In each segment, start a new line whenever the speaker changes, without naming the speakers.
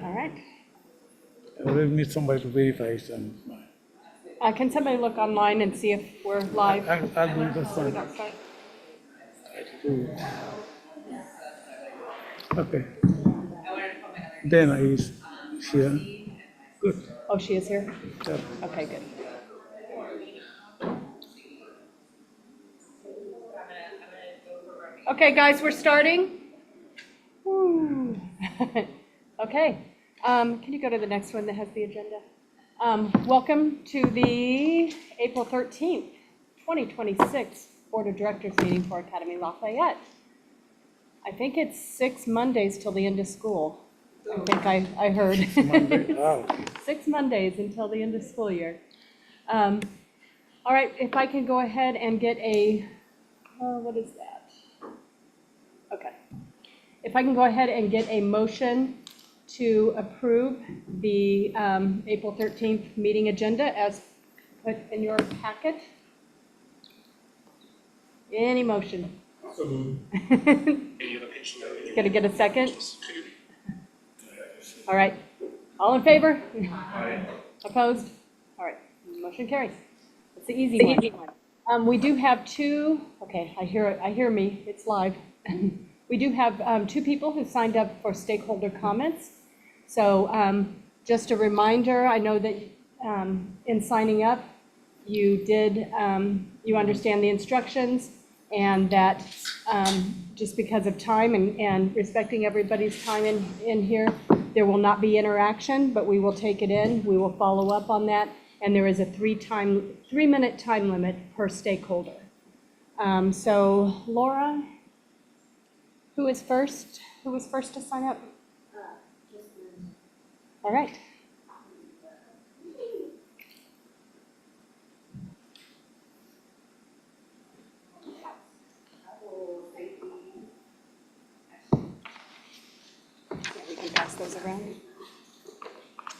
All right.
I will need somebody to verify some.
Can somebody look online and see if we're live?
I'll do this
So we
one.
don't start.
Okay. Dana is here. Good.
Oh, she is here?
Yeah.
Okay, good. Okay, guys, we're starting. Woo. Okay. Can you go to the next one that has the agenda? Welcome to the April 13th, 2026 Board of Directors meeting for Academy Lafayette. I think it's 6 Mondays till the end of school. I think I heard.
Monday. Wow.
6 Mondays until the end of school year. All right, if I can go ahead and get a, what is that? Okay. If I can go ahead and get a motion to approve the April 13th meeting agenda as put in your packet. Any motion?
So moved.
Gonna get a second? All right. All in favor? Opposed? All right. Motion carries. It's the easy one. We do have two. Okay, I hear me. It's live. We do have two people who signed up for stakeholder comments. So just a reminder, I know that in signing up, you did, you understand the instructions, and that just because of time and respecting everybody's time in here, there will not be interaction, but we will take it in. We will follow up on that. And there is a 3-minute time limit per stakeholder. So Laura, who is first? Who was first to sign up? All right. Yeah, we can pass those around.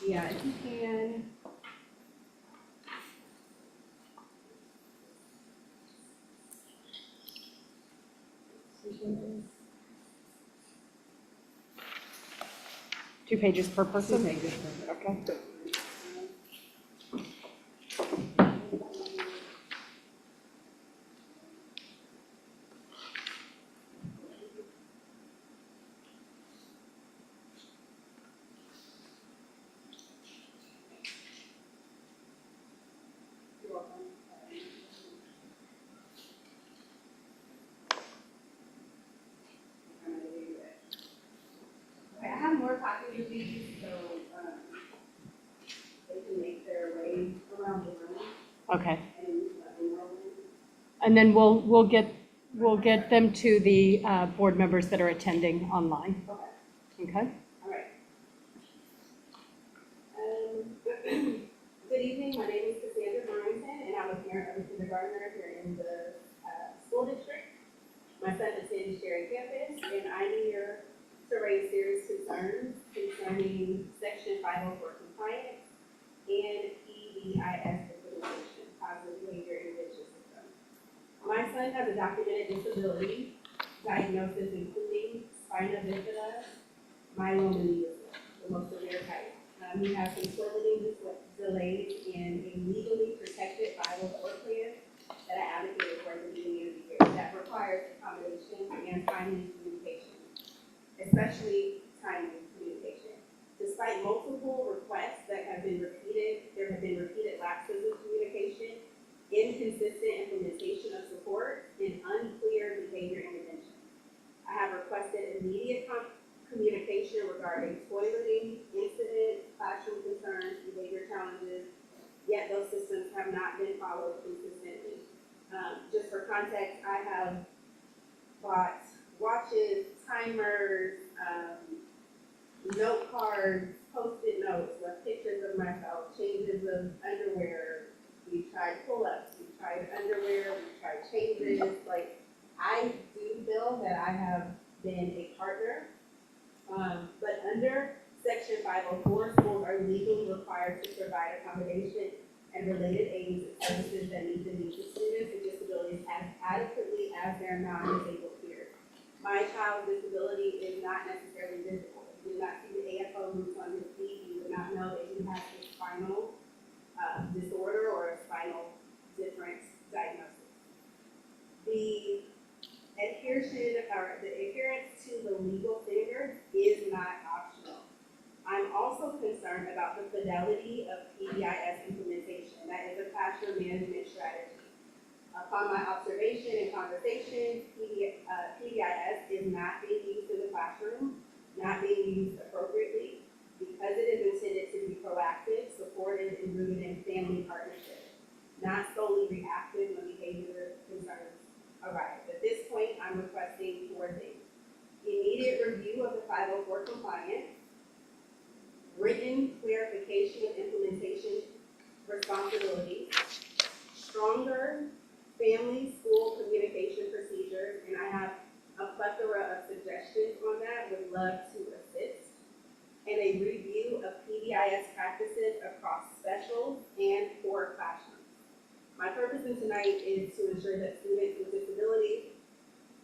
Yeah, if you can. Two pages per person? 2 pages. Okay.
I have more copies of these, so they can make their way around the room
Okay.
and let me know.
And then we'll get them to the board members that are attending online. Okay?
All right. Good evening, my name is Cassandra Burlington, and I'm a parent of a kindergartner here in the school district. My son attends Sherry campus, and I'm here to raise serious concerns concerning Section 504 compliance and EDIS implementation, positive behavior intervention system. My son has a documented disability diagnosis including spina bifida, myelomania, the most severe type. He has some swelling delays in a legally protected 504 plan that I advocated for at the beginning of the year that requires accommodation and timely communication, especially timely communication. Despite multiple requests that have been repeated, there have been repeated lapses of communication, inconsistent implementation of support, and unclear behavior intervention. I have requested immediate communication regarding toileting, incidents, classroom concerns, behavior challenges, yet those systems have not been followed consistently. Just for context, I have bought watches, timers, note cards, post-it notes with pictures of myself, changes of underwear. We've tried pull-ups, we've tried underwear, we've tried changes. Like, I do feel that I have been a partner, but under Section 504, schools are legally required to provide accommodation and related aids and services that meet the needs of students with disabilities as adequately as their non-disabled peers. My child's disability is not necessarily visible. If you did not see the AFO roots on his feet, you would not know that he has a spinal disorder or a spinal difference diagnosis. The adherence to the legal standards is not optional. I'm also concerned about the fidelity of PBIS implementation. That is a classroom management strategy. Upon my observation and conversations, PBIS is not being used in the classroom, not being used appropriately, because it is intended to be proactive, supportive, and rooted in family partnership, not solely reactive when behavior concerns arise. At this point, I'm requesting 4 things: immediate review of the 504 compliance, written clarification of implementation responsibilities, stronger family-school communication procedures, and I have a plethora of suggestions on that, would love to assist, and a review of PBIS practices across special and core classrooms. My purpose in tonight is to ensure that students with disabilities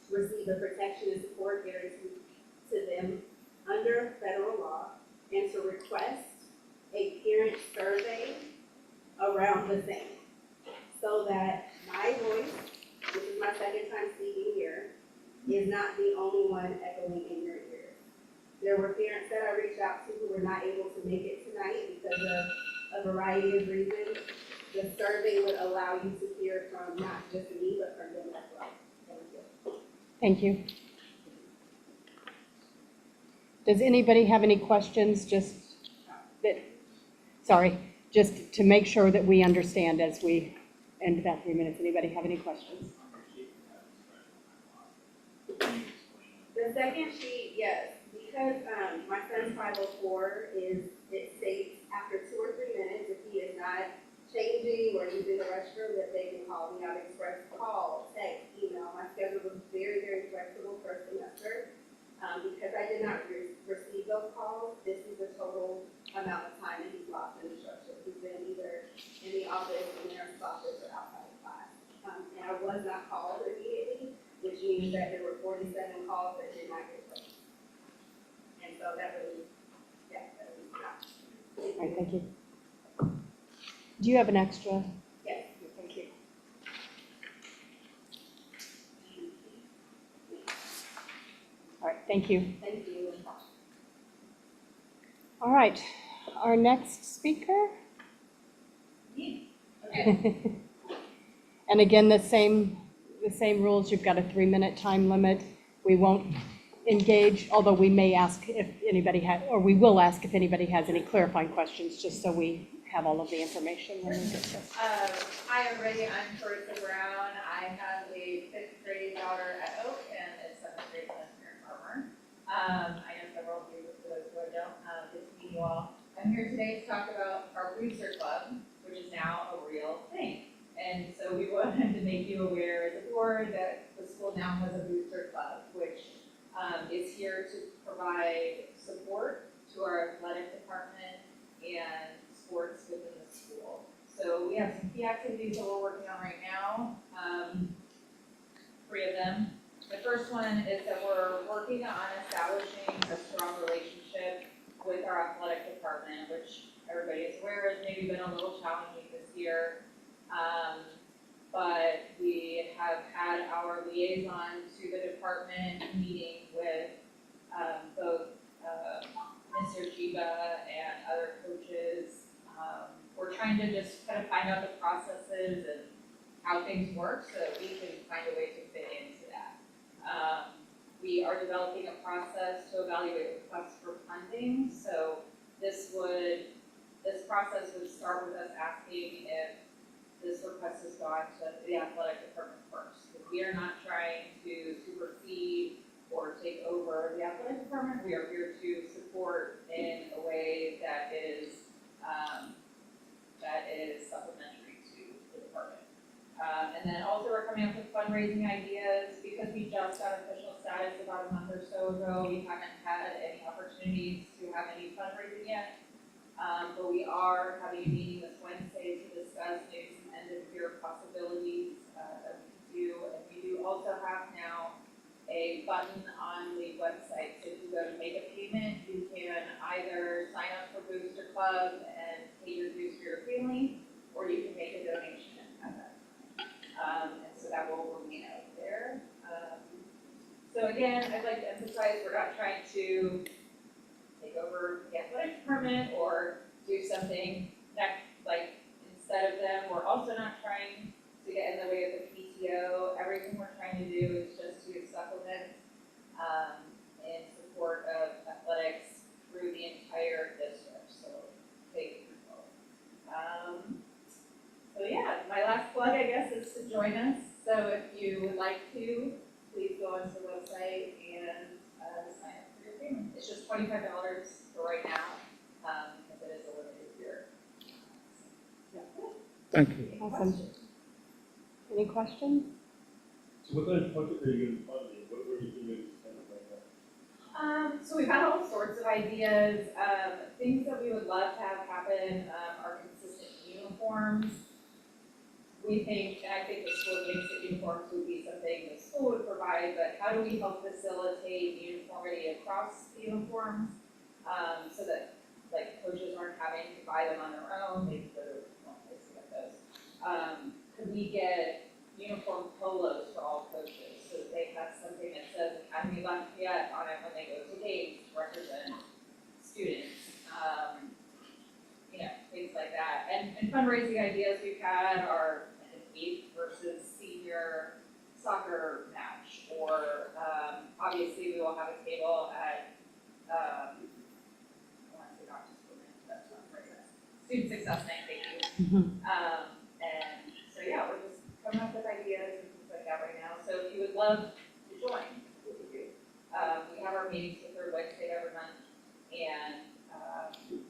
receive the protection and support guaranteed to them under federal law, and to request a parent survey around the same, so that my voice, which is my second time speaking here, is not the only one echoing in your ears. There were parents that I reached out to who were not able to make it tonight because of a variety of reasons. The survey would allow you to hear from not just me, but from them as well. Thank you.
Thank you. Does anybody have any questions, just to make sure that we understand as we end that 3 minutes? Anybody have any questions?
The second sheet, yes, because my son's 504 it states after 2 or 3 minutes, if he is not changing or using the restroom, that they can call me. I've expressed call, text, email. My schedule was very, very flexible for a semester. Because I did not receive those calls, this is the total amount of time that he's lost in instruction. He's been either in the office, in the nurse's office, or outside of class. And I was not called immediately, which means that there were 47 calls that did not get placed. And so that really, that was not.
All right, thank you. Do you have an extra?
Yes.
Thank you. All right, thank you.
Thank you.
All right, our next speaker.
Okay.
And again, the same rules. You've got a 3-minute time limit. We won't engage, although we may ask if anybody we will ask if anybody has any clarifying questions, just so we have all of the information when we get this.
Hi everybody, I'm Carissa Brown. I have a 5th grade daughter at Oak and a 7th grade son here in Farmer. I know several of you, for those who I don't, good to meet you all. I'm here today to talk about our Booster Club, which is now a real thing. And so we wanted to make you aware as a board that the school now has a Booster Club, which is here to provide support to our athletic department and sports within the school. So we have some key activities that we're working on right now, 3 of them. The first one is that we're working on establishing a strong relationship with our athletic department, which everybody is aware has maybe been a little challenging this year. But we have had our liaison to the department meeting with both Mr. Chiba and other coaches. We're trying to just kind of find out the processes and how things work so that we can find a way to fit into that. We are developing a process to evaluate requests for funding. So this process would start with us asking if this request has gone to the athletic department first. Because we are not trying to supersede or take over the athletic department. We are here to support in a way that is supplementary to the department. And then also we're coming up with fundraising ideas because we just got official status about a month or so ago. We haven't had any opportunities to have any fundraising yet. But we are having a meeting this Wednesday to discuss maybe some end of year possibilities that we can do. And we do also have now a a button on the website. So if you go to make a payment, you can either sign up for Booster Club and pay your dues for your family, or you can make a donation at that time. And so that will remain out there. So again, I'd like to emphasize, we're not trying to take over the athletic department or do something that, like, instead of them. We're also not trying to get in the way of the PTO. Everything we're trying to do is just to supplement in support of athletics through the entire district, so K through 12. So yeah, my last plug, I guess, is to join us. So if you would like to, please go onto the website and sign up for your payment. It's just $25 for right now, because it is a limited year.
Thank you.
Awesome. Any questions?
So what kind of project are you going to fund? What were you doing to spend it like that?
So we've had all sorts of ideas. Things that we would love to have happen are consistent uniforms. We think, and I think the school thinks that uniforms would be something the school would provide, but how do we help facilitate uniformity across the uniforms? So that, like, coaches aren't having to buy them on their own, they can go to one place to get those. Could we get uniform polos for all coaches, so that they have something that says Academy Lafayette on it when they go to games to represent students? Things like that. And fundraising ideas we've had are an 8th versus senior soccer match, or obviously we will have a table at, I want to say not just women, that's not right, student success night, thank you. And so yeah, we're just coming up with ideas and things like that right now. So if you would love to join, what we do. We have our meetings the third Wednesday of every month, and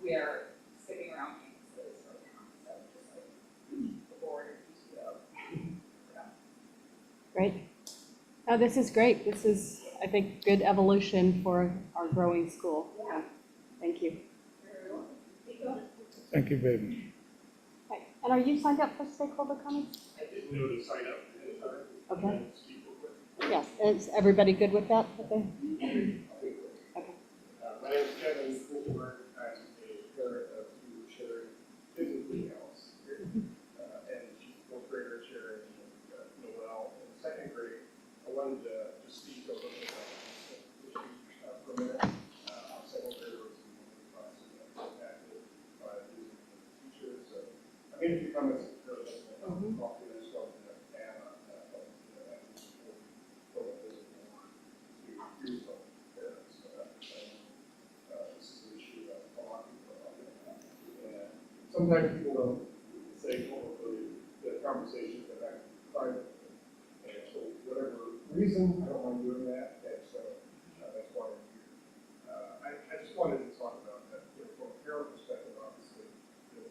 we are skipping around campuses right now. So just like the board and PTO.
Great. Oh, this is great. This is, I think, good evolution for our growing school.
Yeah.
Thank you.
Very welcome. Keep going.
Thank you very much.
Okay. And are you signed up for stakeholder comments?
I didn't know to sign up anytime.
Okay.
And speak real quick.
Yes. Is everybody good with that? Okay.
Okay. My name is Kevin Kuhlberg. I'm a parent of two sharing physically else here. And she's fourth grader sharing Noel in second grade. I wanted to just speak a little bit about this issue for a minute. I'm second grader was in one of the classes that was impacted by losing a teacher. So I made a few comments that really doesn't help me talk to you. I just wanted to add on that. From a physical one to use of parents. This is an issue that a lot of people are talking about. And sometimes people don't say publicly the conversations that happen privately. And so whatever reason, I don't mind doing that. And so that's why I'm here. I just wanted to talk about that, from a parent perspective, obviously,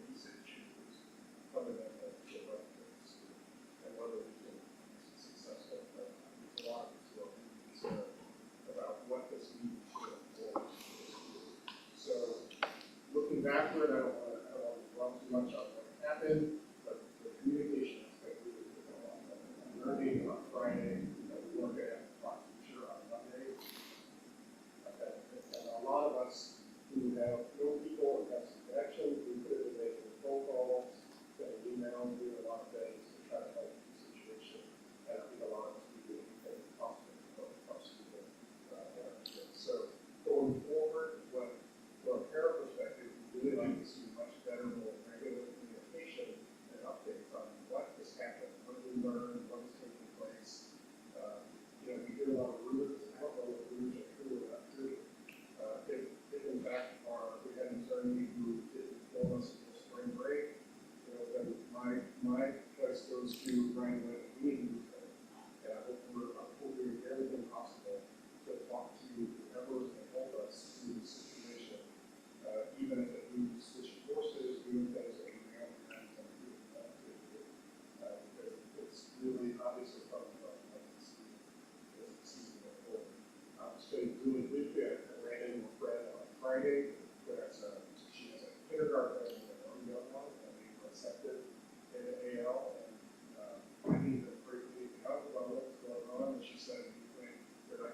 usage is fundamental to the right kids and whether we can be successful. There's a lot of people concerned about what this means for the school. So looking backward, I don't want to dwell too much on what happened, but the communication aspect really took a lot. Learning on Friday, that we weren't going to have a talk teacher on Monday. And a lot of us who have known people and have some connections, we could have been making phone calls, sending emails, doing a lot of things to try to help the situation. And I think a lot of us do anything possible to help our students and our kids. So going forward, from a parent perspective, we really like to see much better, more regular communication and updates on what has happened, what we learned, what is taking place. We hear a lot of rumors. I don't know what rumors are true or not true. If in fact we had an attorney who didn't inform us until spring break, then my choice goes to Ryan Webb. We need to move forward. And I hope we're doing everything possible to talk to whoever can help us through this situation, even if it means switching forces, doing things that we may not have to do. Because it's really obviously probably not like this season going forward. So really briefly, I ran into a friend on Friday. She has a kindergarten and a young one, and they were accepted in the AL. And I need to briefly talk about what's going on. And she said, that I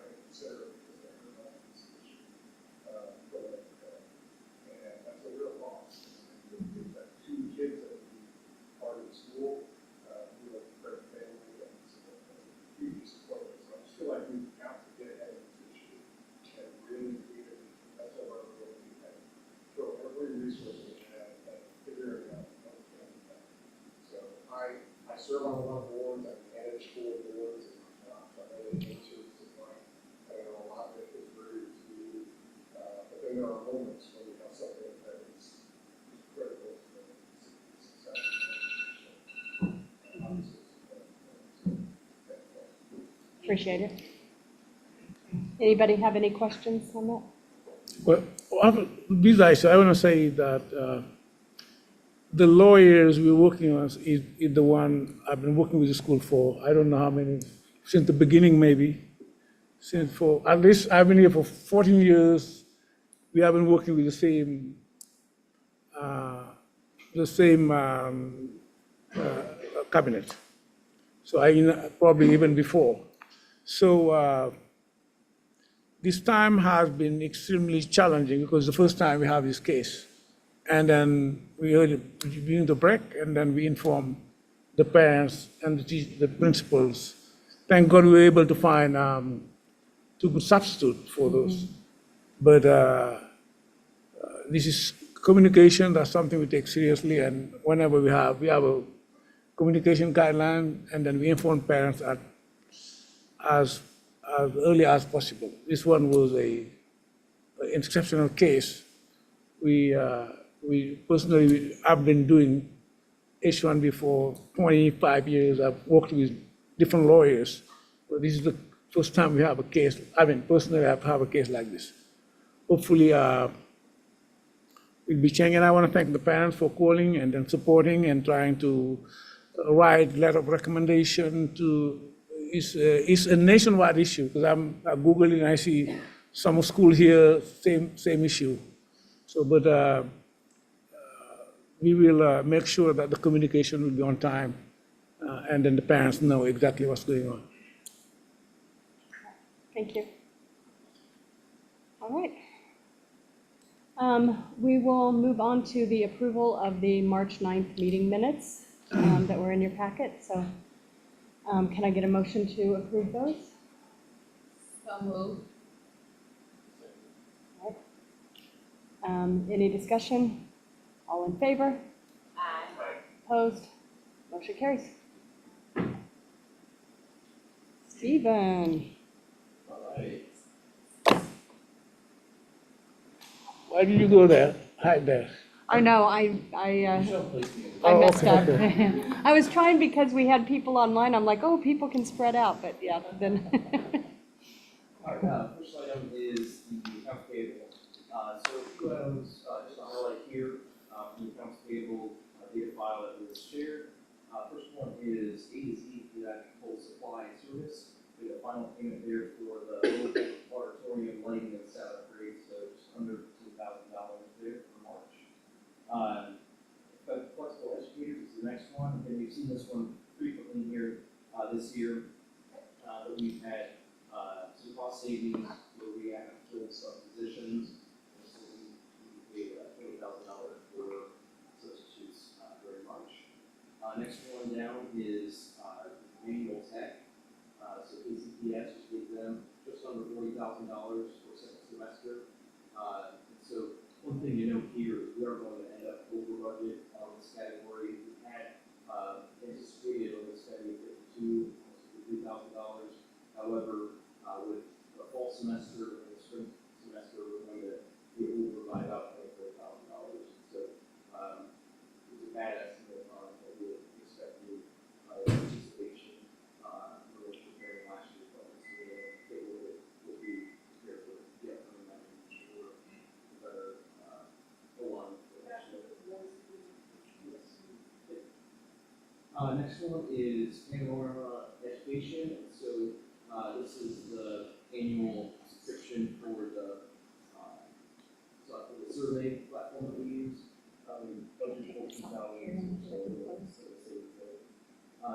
on a lot of boards, I manage school boards, and, so I know the answers to like, I know a lot of it is rude to do, but then there are moments when you have something that is critical to the success of the organization. And obviously, it's important.
Appreciate it. Anybody have any questions on that?
Well, besides, I want to say that the lawyers we're working on is the one I've been working with the school for, I don't know how many, since the beginning maybe. Since for, at least I've been here for 14 years. We have been working with the same cabinet. So probably even before. So this time has been extremely challenging because the first time we have this case. And then we heard it beginning to break, and then we informed the parents and the principals. Thank God we were able to find two good substitutes for those. But this is communication, that's something we take seriously, and whenever we have a communication guideline, and then we inform parents as early as possible. This one was an exceptional case. We personally, I've been doing H1B for 25 years. I've worked with different lawyers. But this is the first time we have a case. I mean, personally, I have a case like this. Hopefully, we'll be changing. I want to thank the parents for calling and then supporting and trying to write letter of recommendation to. It's a nationwide issue because I'm Googling and I see some school here, same issue. So, but we will make sure that the communication will be on time, and then the parents know exactly what's going on.
Thank you. All right. We will move on to the approval of the March 9th meeting minutes that were in your packet. So can I get a motion to approve those?
So moved.
All right. Any discussion? All in favor?
Aye.
Opposed? Motion carries. Stephen.
Why did you go there? Hide there.
I know, I
Oh,
messed up.
okay,
I was trying because we had people online. I'm like, oh, people can spread out, but yeah, then.
All right, first item is the accounts payable. So a few items, just to highlight here, from the accounts payable data file that was shared. First one is A to Z for that full supply and service. We have a final payment there for the auditorium lighting and sound upgrade, so just under $2,000 there for March. But flexible educators is the next one, and you've seen this one frequently here this year. But we've had some cost savings where we have filled some positions. And so we paid $20,000 for substitutes during March. Next one down is manual tech. So ACPS just gave them just under $40,000 for second semester. And so one thing to note here is we are going to end up over budget on this category. We had anticipated on this study $52,000, almost $53,000. However, with the fall semester and the spring semester, we're going to be over by about $24,000. So it's a bad estimate on what we expected participation really comparing last year's budget. So we'll be prepared for the upcoming night and ensure better hold on. Next one is Panorama Education. So this is the annual subscription for the survey platform that we use. Budget $14,000.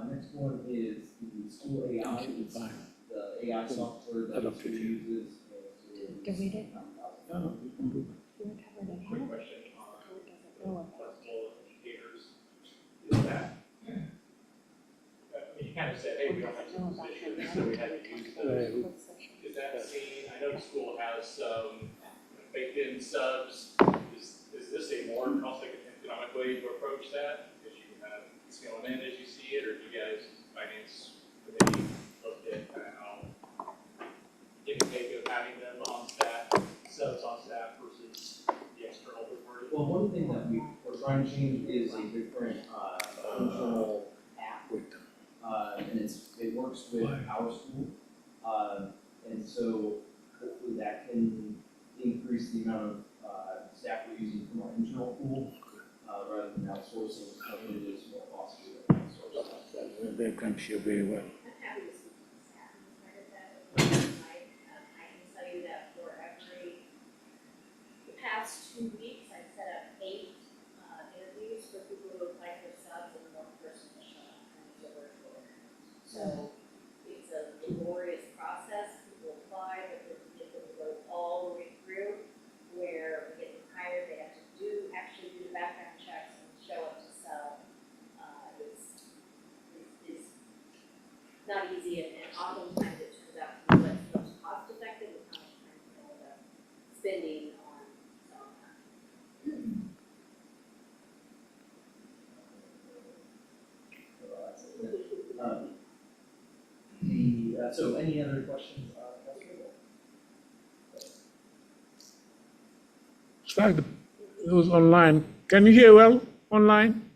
Next one is the school AI. It's the AI software that the school uses.
Delete it.
Quick question on flexible educators. Is that, you kind of said, hey, we don't have some positions, so we had to use those. Is that seen, I know the school has some baked-in subs. Is this a more cost-economic way to approach that? Because you can kind of scale them in as you see it, or do you guys finance committee looked at kind of how give and take of having them on staff, subs on staff versus the external third party.
Well, one thing that we're trying to change is a different, internal app. And it works with our school. And so hopefully that can increase the amount of, staff we're using from our internal pool, rather than outsourcing something that is more costly than outsourcing.
They can show very well.
I'm happy to speak to the staff in spite of that. I can tell you that for the past 2 weeks, I've set up 8 interviews for people who apply for subs and 1 person to show up and it's a virtual. So it's a laborious process, people apply, but then we get them to go all the way through where we get them hired, they have to actually do the background checks and show up to sub. It's not easy, and oftentimes it turns out to be what's most cost effective with how much time you end up spending on selling that.
So any other questions, Councilor?
It's like it was online. Can you hear well online?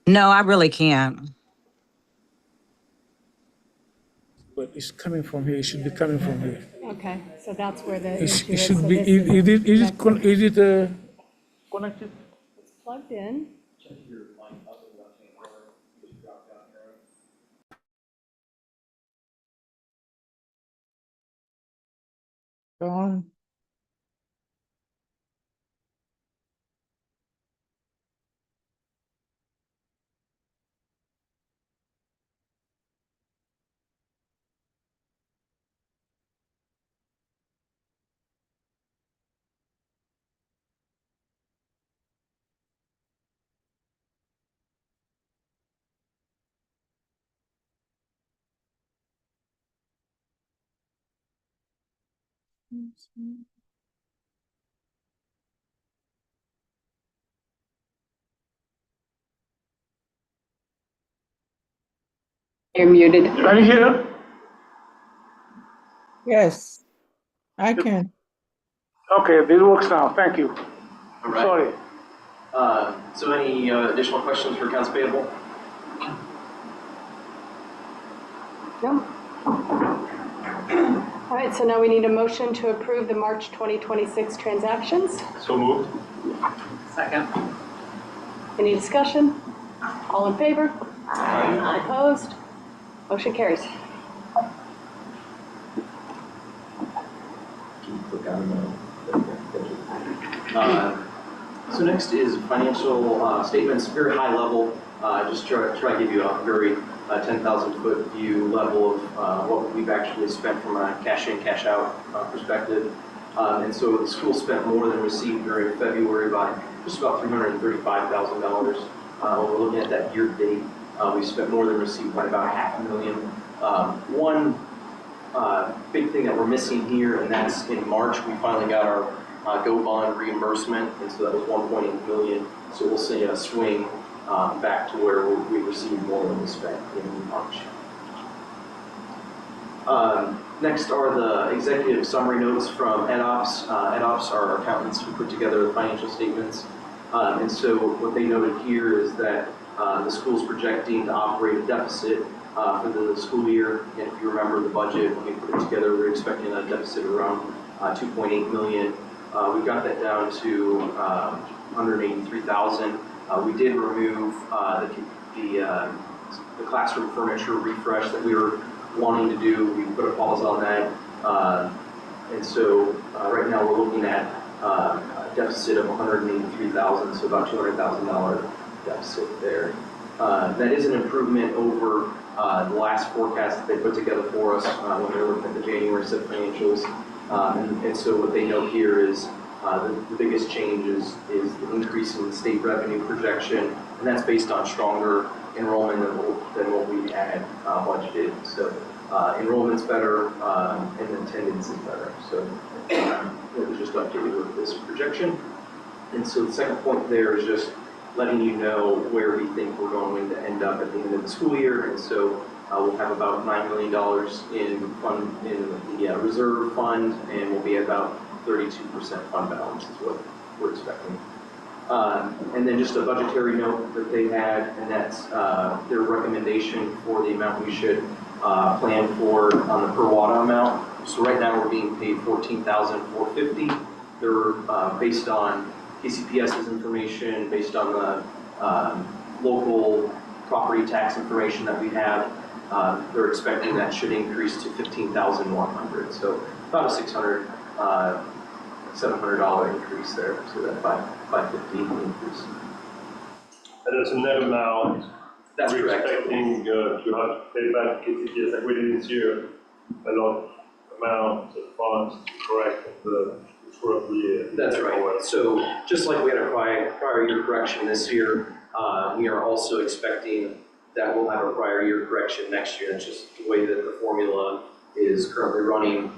No, I really can't.
But it's coming from here. It should be coming from here.
Okay, so that's where the
It
issue
it
is.
should
So
be,
this
is it connected?
It's plugged in.
Check your line up in the left-hand corner, you just drop down arrow.
Go on.
You're muted.
Can you hear?
Yes, I can.
Okay, this works now. Thank you.
All right.
Sorry.
So any additional questions for accounts payable?
No? All right, so now we need a motion to approve the March 2026 transactions.
So moved.
Second.
Any discussion? All in favor? Aye. Opposed? Motion carries.
So next is financial statements, very high level. Just try to give you a very 10,000 foot view level of what we've actually spent from a cash in, cash out perspective. And so the school spent more than received during February by just about $335,000. When we're looking at that year to date, we spent more than received by about $500,000. One big thing that we're missing here, and that's in March, we finally got our Go Bond reimbursement, and so that was 1.8 million. So we'll see a swing back to where we received more than we spent in March. Next are the executive summary notes from EdOps. EdOps are our accountants who put together the financial statements. And so what they noted here is that the school's projecting to operate a deficit for the school year. And if you remember the budget, when we put it together, we were expecting a deficit around 2.8 million. We got that down to 183,000. We did remove the classroom furniture refresh that we were wanting to do. We put a pause on that. And so right now we're looking at a deficit of 183,000, so about $200,000 deficit there. That is an improvement over the last forecast that they put together for us when they were looking at the January set financials. And so what they note here is the biggest change is the increase in the state revenue projection, and that's based on stronger enrollment than what we had budgeted. So enrollment's better and attendance is better. So it was just updated with this projection. And so the second point there is just letting you know where we think we're going to end up at the end of the school year. And so we'll have about $9 million in the reserve fund, and we'll be at about 32% fund balance is what we're expecting. And then just a budgetary note that they had, and that's their recommendation for the amount we should plan for on the per watt amount. So right now we're being paid $14,450. They're based on KCPS's information, based on the local property tax information that we have. They're expecting that should increase to $15,100. So about a $700 increase there. So that $550 increase.
And it's a net amount.
That's
We're
correct.
expecting to have to pay back KCPS like we did this year, a lot amount of funds to correct throughout the year.
That's right. So just like we had a prior year correction this year, we are also expecting that we'll have a prior year correction next year. That's just the way that the formula is currently running.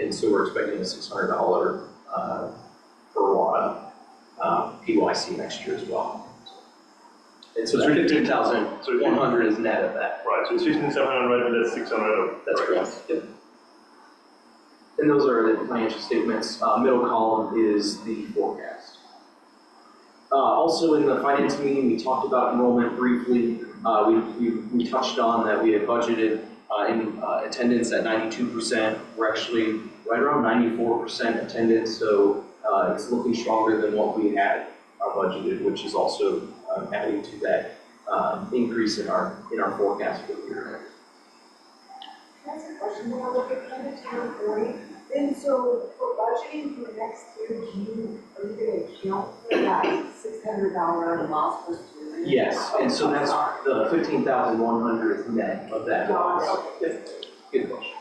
And so we're expecting a $600 per watt PYC next year as well. And so that 15,100 is net of that.
Right, so it's 15,700, and that's 600.
That's correct. Yep. And those are the financial statements. Middle column is the forecast. Also in the finance meeting, we talked about enrollment briefly. We touched on that we had budgeted in attendance at 92%. We're actually right around 94% attendance, so it's looking stronger than what we had budgeted, which is also adding to that increase in our forecast for the year.
Can I ask a question? When I look at kind of town point, and so for budgeting for next year, are you going to account for that $600 loss per student?
Yes, and so that's the 15,100 is net of that loss. Yep. Good question.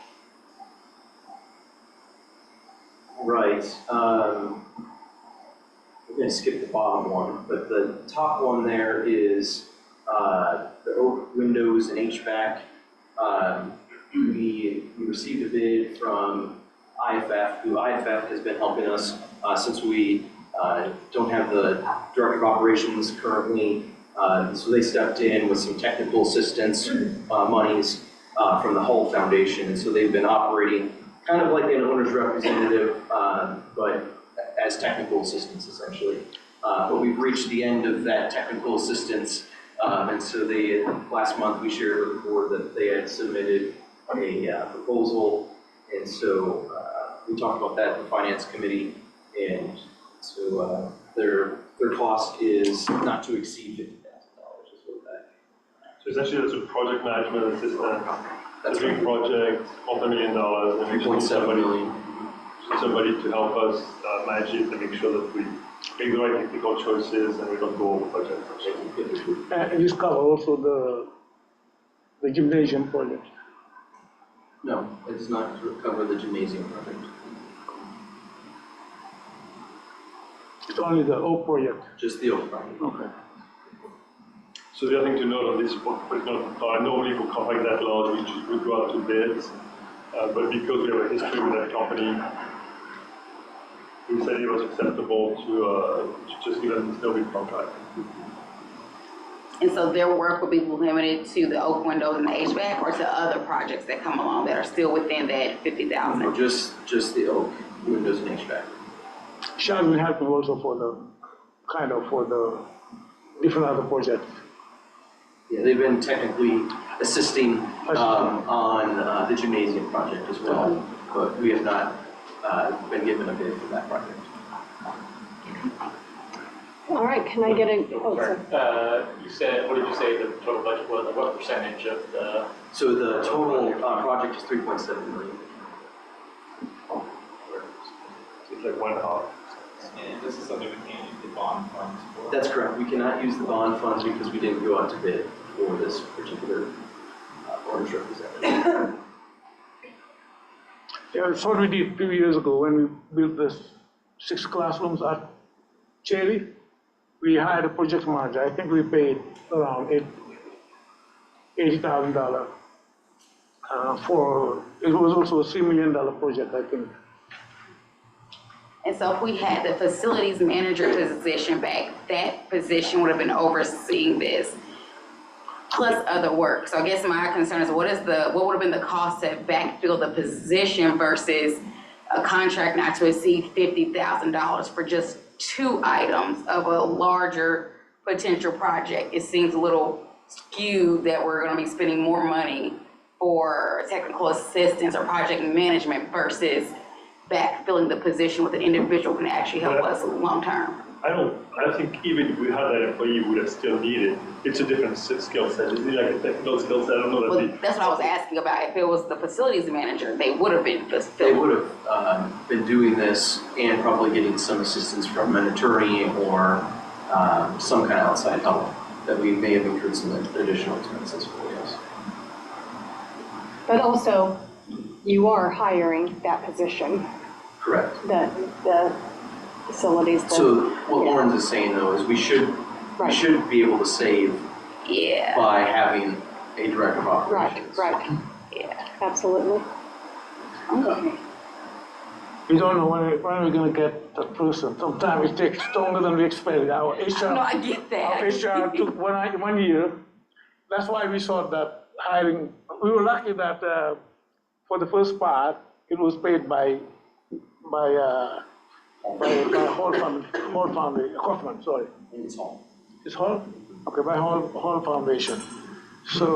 Right. We're going to skip the bottom one, but the top one there is the oak windows and HVAC. We received a bid from IFF, who IFF has been helping us since we don't have the director of operations currently. So they stepped in with some technical assistance monies from the Hull Foundation. And so they've been operating kind of like an owner's representative, but as technical assistants essentially. But we've reached the end of that technical assistance. And so they, last month we shared with the board that they had submitted a proposal. And so we talked about that in the finance committee. And so their cost is not to exceed $50,000 is what that.
So essentially that's a project management assistant.
That's
a big project, $500,000, and we just need somebody to help us manage it and make sure that we make the right technical choices and we don't go over budget.
And this cover also the gymnasium project.
No, it does not cover the gymnasium project.
It's only the oak project.
Just the old project.
Okay.
So the other thing to note on this particular part, normally for contract that large, we go out to bids, but because we have a history with that company, we said it was acceptable to just give them this no bid contract.
And so their work will be limited to the oak windows and the HVAC, or to other projects that come along that are still within that 50,000?
No, just the oak windows and HVAC.
Sean will help me also for the different other projects.
Yeah, they've been technically assisting on the gymnasium project as well, but we have not been given a bid for that project.
All right, can I get a, oh, sorry.
You said, what did you say the total budget was, what percentage of the?
So the total project is $3.7 million.
It's like 1.5.
And this is something we can't use the bond funds for?
That's correct. We cannot use the bond funds because we didn't go out to bid for this particular owner's representative.
Yeah, it's what we did 2 years ago when we built this 6 classrooms at Cherry. We hired a project manager. I think we paid around $80,000 for, it was also a $3 million project, I think.
And so if we had the facilities manager position back, that position would have been overseeing this, plus other work. So I guess my concern is what would have been the cost to backfill the position versus a contract not to exceed $50,000 for just 2 items of a larger potential project? It seems a little skewed that we're gonna be spending more money for technical assistance or project management versus backfilling the position with an individual who can actually help us long-term.
I think even if we had that employee, we would have still needed, it's a different skill set, isn't it, like a technical skill set, I don't know
Well,
that
that's what I was asking about. If it was the facilities manager, they would have been
They
fulfilled.
would have been doing this and probably getting some assistance from an attorney or some kind of outside help that we may have incurred some additional expenses for, yes.
But also, you are hiring that position,
Correct.
the facilities.
So what Lawrence is saying though is we should be able to save
Yeah,
by having a director of operations.
Right,
yeah.
absolutely.
Okay.
We don't know when we're gonna get the person. Sometimes it takes longer than we expected. Our
No, I get that.
HR took 1 year. That's why we saw that hiring, we were lucky that for the first part, it was paid by Hall Foundation, Kaufman, sorry.
It's all.
It's Hall? Okay, by Hall Foundation. So,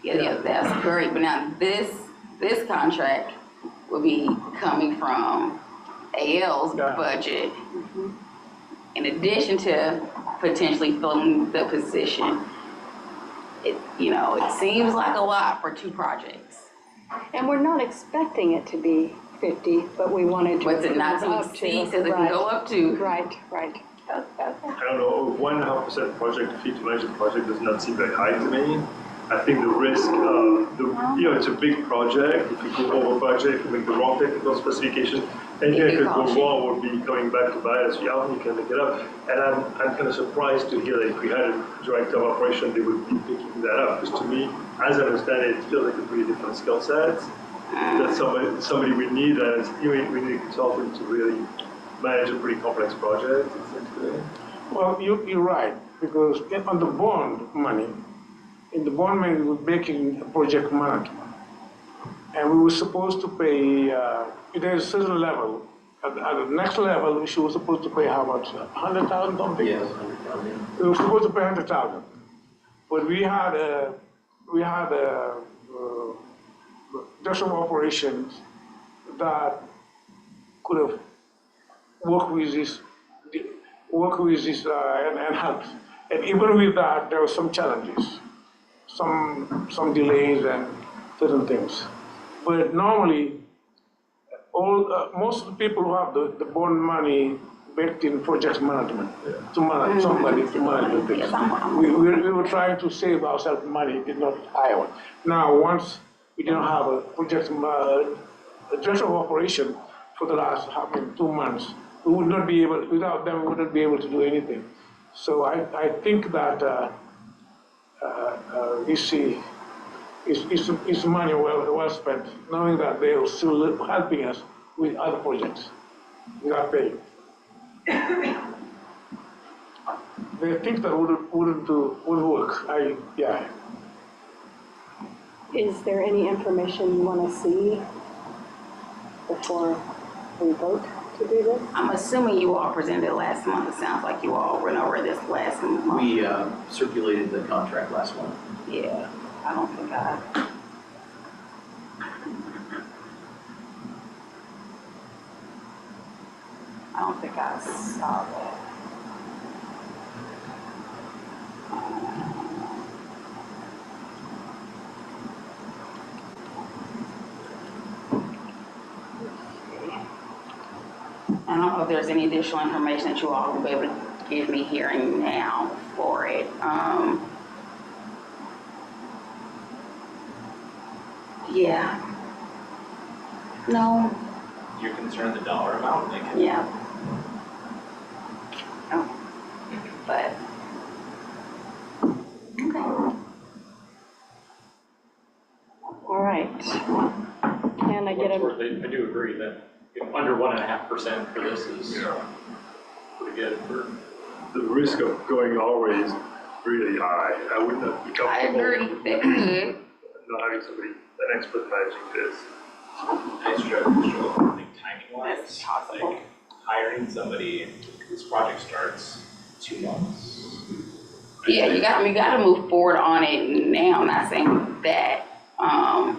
Yeah, that's great. But now this contract will be coming from AL's
Yeah.
budget. In addition to potentially filling the position, it seems like a lot for 2 projects.
And we're not expecting it to be 50, but we wanted to.
What's it not to
up
exceed, so they can go up to?
Right.
I don't know, 1.5% project fee to manage a project does not seem very high to me. I think the risk of, it's a big project, if you go over budget, if you make the wrong technical specification, anything that could go wrong would be coming back to bite us, yeah, you can make it up. And I'm kind of surprised to hear that if we had a director of operation, they would be picking that up, because to me, as I understand it, it feels like a pretty different skill set. That's somebody we need, and we need a consultant to really manage a pretty complex project, it seems to me.
well, you're right, because on the bond money, in the bond money, we were making a project management. And we were supposed to pay, there's a certain level, at the next level, we were supposed to pay how much, 100,000 something?
Yes, 100,000.
We were supposed to pay 100,000. But we had a director of operations that could have worked with this and helped. And even with that, there were some challenges, some delays and certain things. But normally, most of the people who have the bond money baked in project management, to manage somebody to manage the things. We were trying to save ourselves money, did not hire one. Now, once we didn't have a project a director of operation for the last 2 months, we would not be able, without them, we wouldn't be able to do anything. So I think that it's money well spent, knowing that they are still helping us with other projects without paying. They think that wouldn't work.
Is there any information you want to see before we vote to do this?
I'm assuming you all presented last month. It sounds like you all went over this last month.
We circulated the contract last month.
Yeah, I don't think I saw that. I don't know if there's any additional information that you all will be able to give me here and now for it. Yeah. No.
You're concerned the dollar amount,
Yeah. Oh. But. Okay.
All right. Can I get a,
I do agree that under 1.5% for this is pretty good for.
The risk of going always really high. I would not be
I
comfortable
agree, that could.
not having somebody, an expert managing this.
I struggle, I think timing wise,
That's possible.
like hiring somebody, this project starts 2 months.
Yeah, you gotta move forward on it now, not saying that, and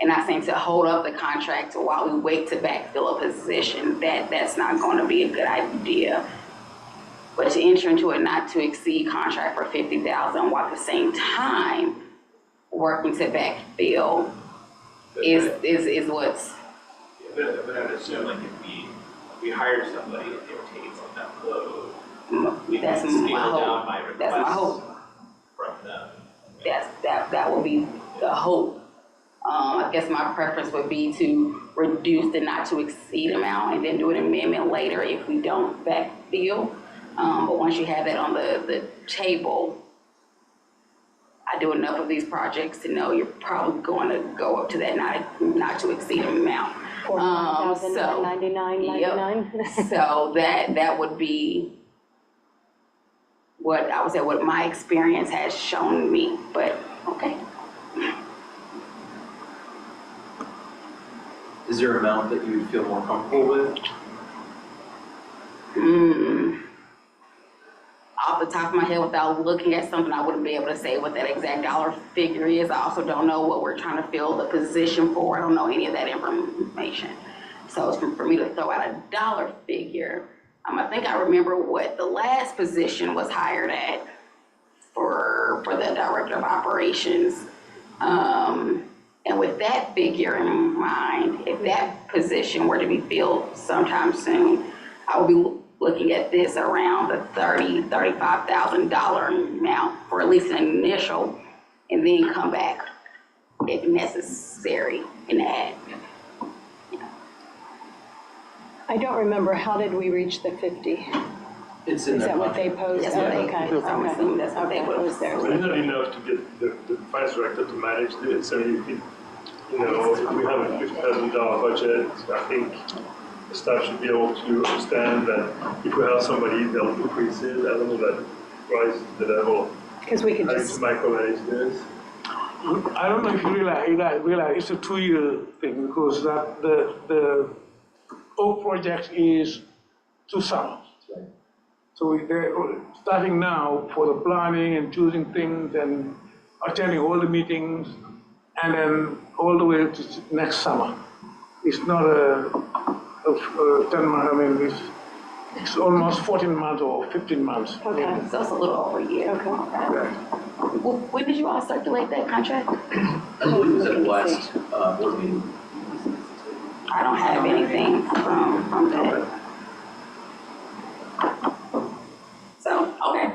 not saying to hold up the contract while we wait to backfill a position, that's not gonna be a good idea. But to enter into a not to exceed contract for $50,000 while at the same time working to backfill is what's,
But I would assume like if we hire somebody and they're taking some of that load, we
that's
can scale
my
down
hope,
by
that's my
requests
hope.
from them.
That will be the hope. I guess my preference would be to reduce the not to exceed amount and then do an amendment later if we don't backfill. But once you have that on the table, I do enough of these projects to know you're probably going to go up to that not to exceed amount.
$49,999.99.
So that would be what I would say, what my experience has shown me, but okay.
Is there an amount that you would feel more comfortable with?
Off the top of my head, without looking at something, I wouldn't be able to say what that exact dollar figure is. I also don't know what we're trying to fill the position for. I don't know any of that information. So it's for me to throw out a dollar figure. I think I remember what the last position was hired at for the director of operations. And with that figure in mind, if that position were to be filled sometime soon, I would be looking at this around the $35,000 amount for at least an initial, and then come back if necessary and add.
I don't remember, how did we reach the 50?
It's in
Is
their
that what they
contract.
posed?
That's what they-
Okay,
I'm assuming that's what they
okay,
would-
was there.
We had enough to get the finance director to manage this. I mean, if we have a $50,000 budget, I think the staff should be able to understand that if we have somebody, they'll increase it. I don't know that rise to the level.
Because we could
I need
just,
to micromanage this.
I don't know if you realize it's a 2-year thing because that the Oak project is 2 summers. So they're starting now for the planning and choosing things and attending all the meetings and then all the way to next summer. It's not a 10 month, I mean, it's almost 14 months or 15 months.
okay,
So it's a little over a year.
okay.
Well, when did you all circulate that contract?
I believe it was at the last board meeting.
I don't have anything from that. So, okay.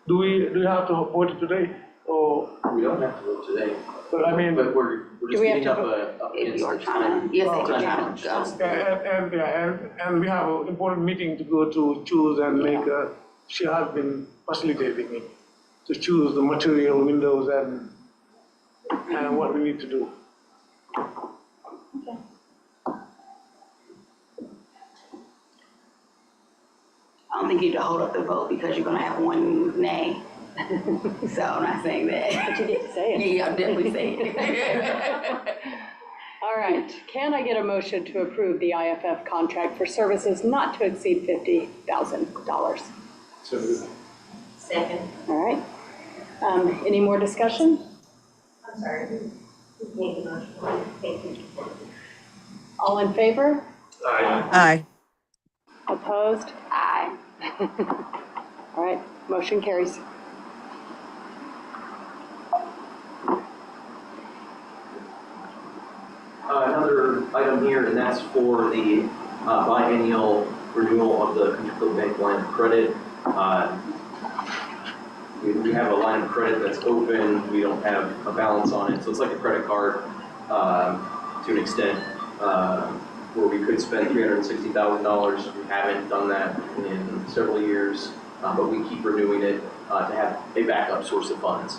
Do we have to vote it today? Or,
We don't have to vote today,
but I mean,
but we're
Do
just
we have
getting
to
up
If
against
you're
the
trying
time.
to, yes, if you're
Time
trying to
crunch.
go.
and we have an important meeting to go to choose and make she has been facilitating it to choose the material, windows and what we need to do.
I don't think you need to hold up the vote because you're gonna have one nay. So I'm not saying that.
But you did say it.
Yeah, I'm definitely saying it.
All right, can I get a motion to approve the IFF contract for services not to exceed $50,000?
So
Second.
All right. Any more discussion?
I'm sorry. Make the motion. Thank you.
All in favor?
Aye.
Opposed?
Aye.
All right, motion carries.
Another item here, and that's for the biennial renewal of the Country Club Bank line of credit. We have a line of credit that's open, we don't have a balance on it, so it's like a credit card to an extent where we could spend $360,000. We haven't done that in several years, but we keep renewing it to have a backup source of funds.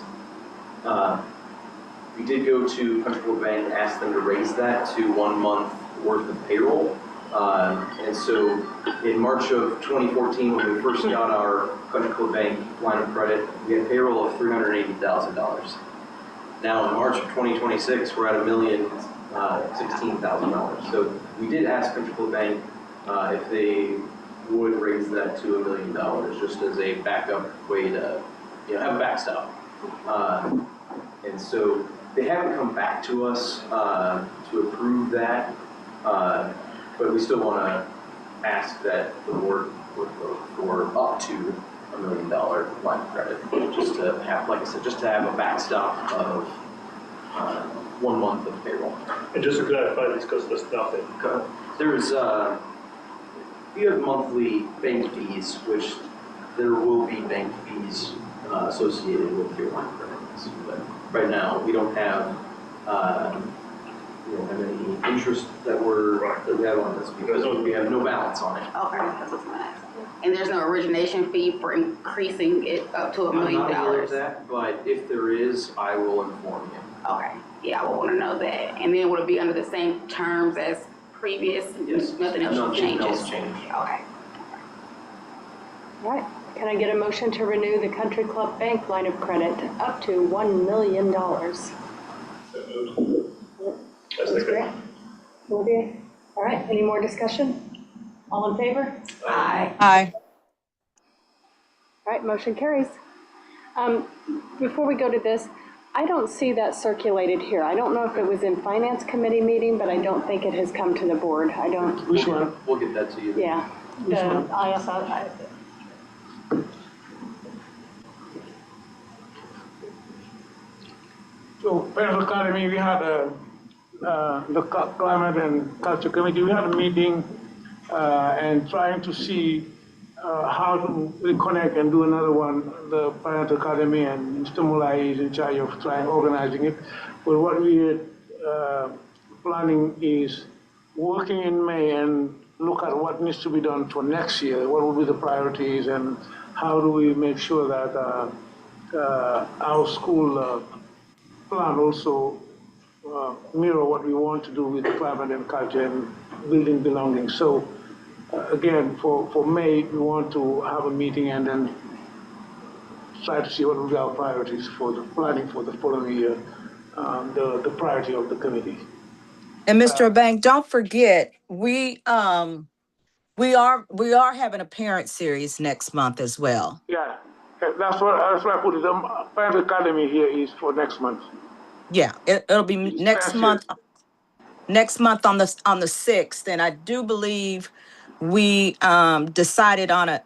We did go to Country Club Bank and ask them to raise that to 1 month worth of payroll. And so in March of 2014, when we first got our Country Club Bank line of credit, we had payroll of $380,000. Now in March of 2026, we're at $1,016,000. So we did ask Country Club Bank if they would raise that to $1 million, just as a backup way to, have a backstop. And so they haven't come back to us to approve that, but we still want to ask that the board would vote for up to $1 million line of credit, just to have, like I said, just to have a backstop of 1 month of payroll.
And just to clarify this, because there's nothing.
There's, you have monthly bank fees, which there will be bank fees associated with your line of credit. But right now, we don't have any interest that we have on this because we have no balance on it.
Okay, that's what's nice. And there's no origination fee for increasing it up to $1 million?
I'm not aware of that, but if there is, I will inform you.
Okay, yeah, I would want to know that. And then would it be under the same terms as previous?
Yes.
Nothing else
Nothing
changes?
else changed.
Okay.
All right, can I get a motion to renew the Country Club Bank line of credit up to $1 million?
That's
That's great. Olivia? All right, any more discussion? All in favor?
Aye.
Aye.
All right, motion carries. Before we go to this, I don't see that circulated here. I don't know if it was in Finance Committee meeting, but I don't think it has come to the board. I don't,
Which one?
We'll get that to you.
yeah.
Which one?
The ISI.
So, Parents Academy, we had the Climate and Culture Committee, we had a meeting and trying to see how to reconnect and do another one. The Parent Academy and Mr. Mulai is in charge of organizing it. But what we are planning is working in May and look at what needs to be done for next year, what will be the priorities, and how do we make sure that our school plan also mirror what we want to do with climate and culture and building belonging. So again, for May, we want to have a meeting and then try to see what will be our priorities for the planning for the following year, the priority of the committee.
And Mr. Bank, don't forget, we are having a parent series next month as well.
Yeah, that's what I put it. The Parent Academy here is for next month.
Yeah, it'll be next month. Next month on the 6th, and I do believe we decided on a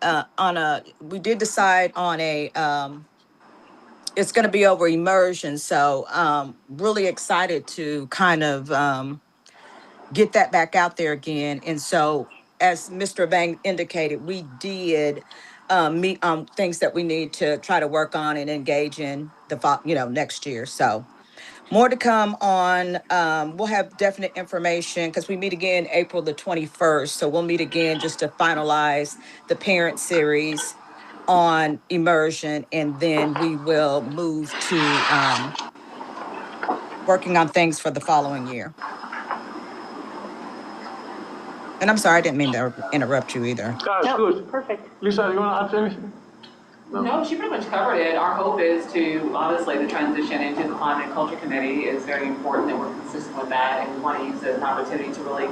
it's going to be over immersion. So really excited to kind of get that back out there again. And so, as Mr. Bang indicated, we did meet on things that we need to try to work on and engage in next year. So more to come on, we'll have definite information because we meet again April the 21st. So we'll meet again just to finalize the parent series on immersion. And then we will move to working on things for the following year. And I'm sorry, I didn't mean to interrupt you either.
That's
No,
good.
perfect.
Lisa, you want to add anything?
No, she pretty much covered it. Our hope is to, obviously, the transition into the Climate and Culture Committee is very important that we're consistent with that, and we want to use it as an opportunity to really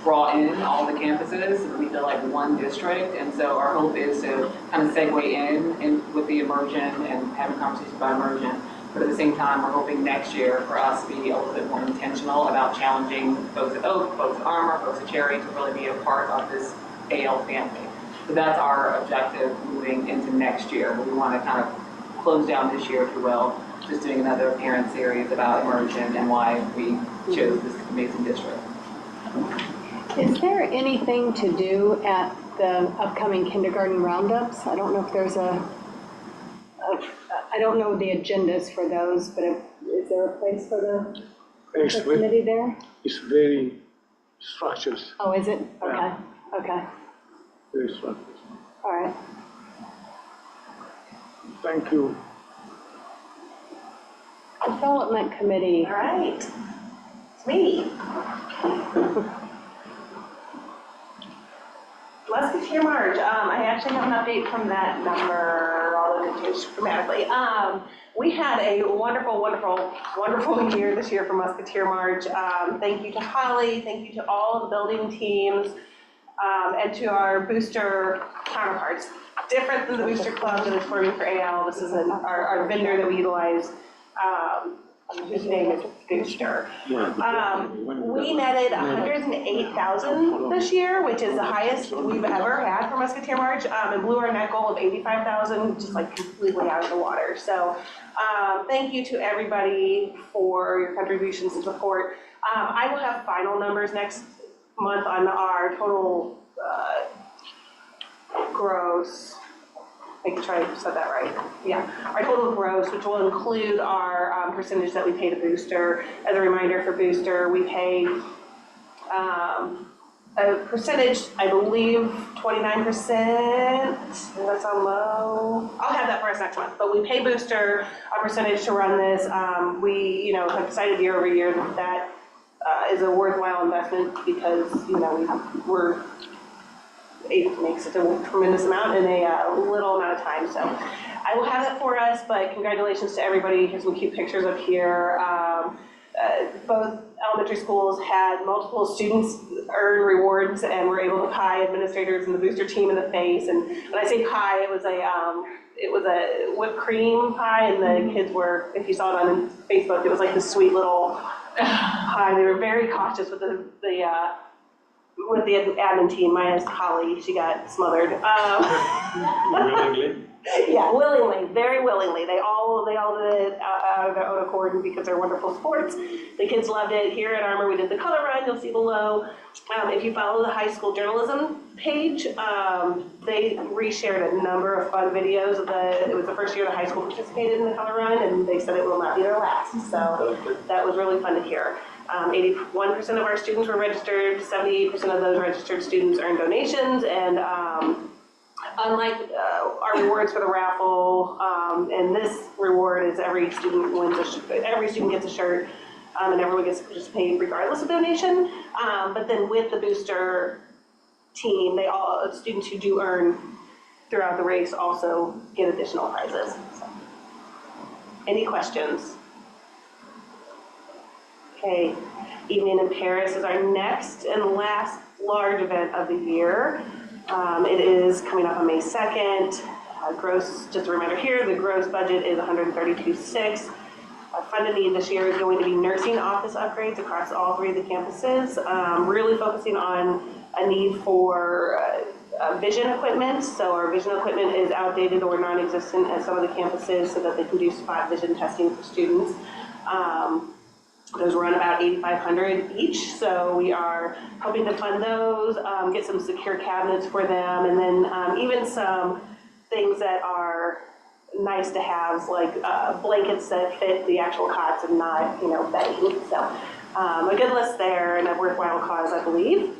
draw in all the campuses so that we feel like one district. And so our hope is to kind of segue in with the immersion and having conversations about immersion. But at the same time, we're hoping next year for us to be a little bit more intentional about challenging folks at Oak, folks at Armour, folks at Cherry to really be a part of this AL family. So that's our objective moving into next year. We want to kind of close down this year, if you will, just doing another parent series about immersion and why we chose this amazing district.
Is there anything to do at the upcoming kindergarten roundups? I don't know if there's I don't know the agendas for those, but is there a place for the committee there?
It's very structured.
Oh, is it? Okay,
Yeah.
okay,
Very structured.
all right.
Thank you.
Development Committee.
All right, it's me. Musketeer March, I actually have an update from that number, although it changed dramatically. We had a wonderful, wonderful, wonderful year this year for Musketeer March. Thank you to Holly, thank you to all the building teams, and to our booster counterparts. Different than the Booster Club that is forming for AL, this is our vendor that we utilize, whose name is Booster. We netted 108,000 this year, which is the highest we've ever had for Musketeer March, and blew our net goal of 85,000, just like completely out of the water. So thank you to everybody for your contributions and support. I will have final numbers next month on our total gross. I can try to set that right. Yeah, our total gross, which will include our percentage that we pay to Booster. As a reminder, for Booster, we pay a percentage, I believe 29%. Does that sound low? I'll have that for us next month. But we pay Booster a percentage to run this. We, have decided year over year that is a worthwhile investment because, it makes such a tremendous amount in a little amount of time. So I will have that for us, but congratulations to everybody. Here's some cute pictures up here. Both elementary schools had multiple students earn rewards and were able to pie administrators and the booster team in the face. And when I say pie, it was a whipped cream pie, and the kids were, if you saw it on Facebook, it was like this sweet little pie. They were very cautious with the admin team, minus Holly, she got smothered.
Willingly?
Yeah, willingly, very willingly. They all did it out of their own accord because they're wonderful sports. The kids loved it. Here at Armour, we did the color run, you'll see below. If you follow the high school journalism page, they reshared a number of fun videos. It was the first year the high school participated in the color run, and they said it will not be their last. So that was really fun to hear. 81% of our students were registered, 78% of those registered students earned donations, and unlike our rewards for the raffle, and this reward is every student gets a shirt, and everyone gets to participate regardless of donation. But then with the booster team, students who do earn throughout the race also get additional prizes. So, any questions? Okay, Evening in Paris is our next and last large event of the year. It is coming up on May 2nd. Gross, just a reminder here, the gross budget is $132,600. Funded need this year is going to be nursing office upgrades across all three of the campuses, really focusing on a need for vision equipment. So our vision equipment is outdated or non-existent at some of the campuses so that they can do spot vision testing for students. Those run about $8,500 each, so we are hoping to fund those, get some secure cabinets for them, and then even some things that are nice to have, like blankets that fit the actual cots and not, bedding. So a good list there and a worthwhile cause, I believe.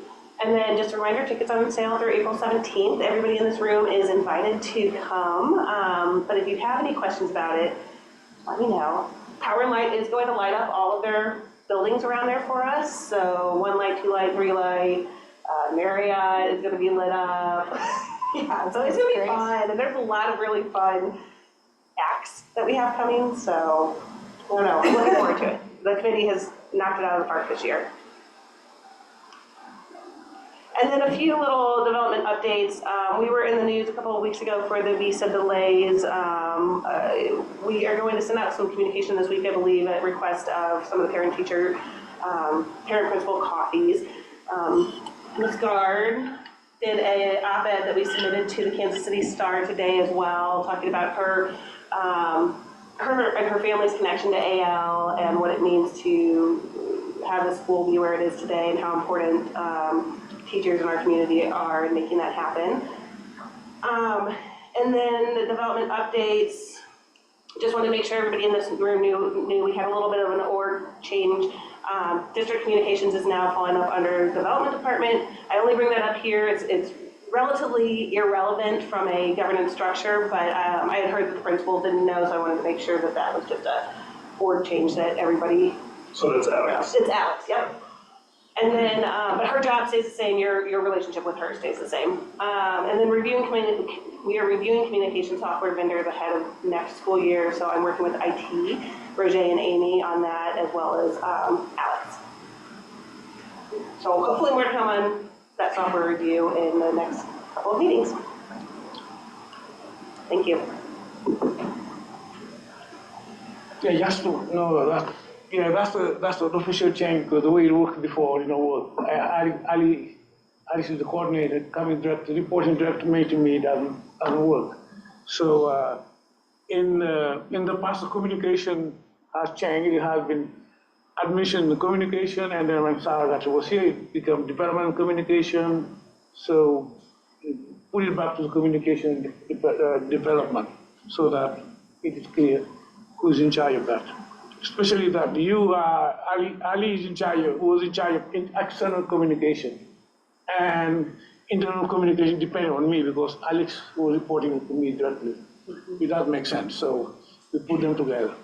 And then just a reminder, tickets are on sale through April 17th. Everybody in this room is invited to come, but if you have any questions about it, let me know. Power and Light is going to light up all of their buildings around there for us. So 1 light, 2 light, 3 light. Marriott is going to be lit up. Yeah, so it's going to be fun. And there's a lot of really fun acts that we have coming. So I don't know, I'm looking forward to it. The committee has knocked it out of the park this year. And then a few little development updates. We were in the news a couple of weeks ago for the visa delays. We are going to send out some communication this week, I believe, at request of some of the parent-teacher, parent-principal coffees. Ms. Gard did an op-ed that we submitted to the Kansas City Star today as well, talking about her and her family's connection to AL and what it means to have the school be where it is today and how important teachers in our community are in making that happen. And then the development updates, just wanted to make sure everybody in this room knew we had a little bit of an org change. District Communications is now falling up under Development Department. I only bring that up here, it's relatively irrelevant from a governance structure, but I had heard that the principal didn't know, so I wanted to make sure that that was just a org change that everybody.
So that's Alex.
It's Alex, yep. And then, but her job stays the same, your relationship with her stays the same. And then we are reviewing communication software vendors ahead of next school year, so I'm working with IT, Roger and Amy on that, as well as Alex. So hopefully more to come on that software review in the next couple of meetings. Thank you.
Yeah, just to know that, yeah, that's the official change, because the way it worked before, Ali is the coordinator, reporting direct to me doesn't work. So in the past, the communication has changed. It has been admission and communication, and then when Sarah was here, it became development and communication. So put it back to the communication development, so that it is clear who's in charge of that. Especially that you are, Ali is in charge, was in charge of external communication. And internal communication depended on me because Alex was reporting to me directly. It does make sense, so we put them together.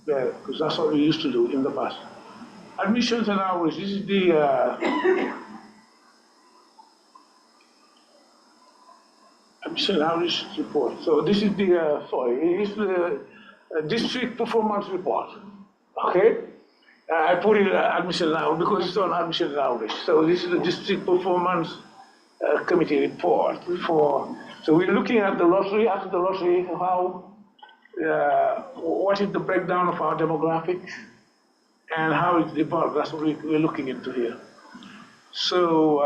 Yeah, because that's what we used to do in the past. Admissions and hours, this is the admission and hours report. So this is the, it's the district performance report, okay? I put it admission now because it's on admission and outreach. So this is the district performance committee report so we're looking at the lottery, after the lottery, how, what is the breakdown of our demographics and how it's developed. That's what we're looking into here. So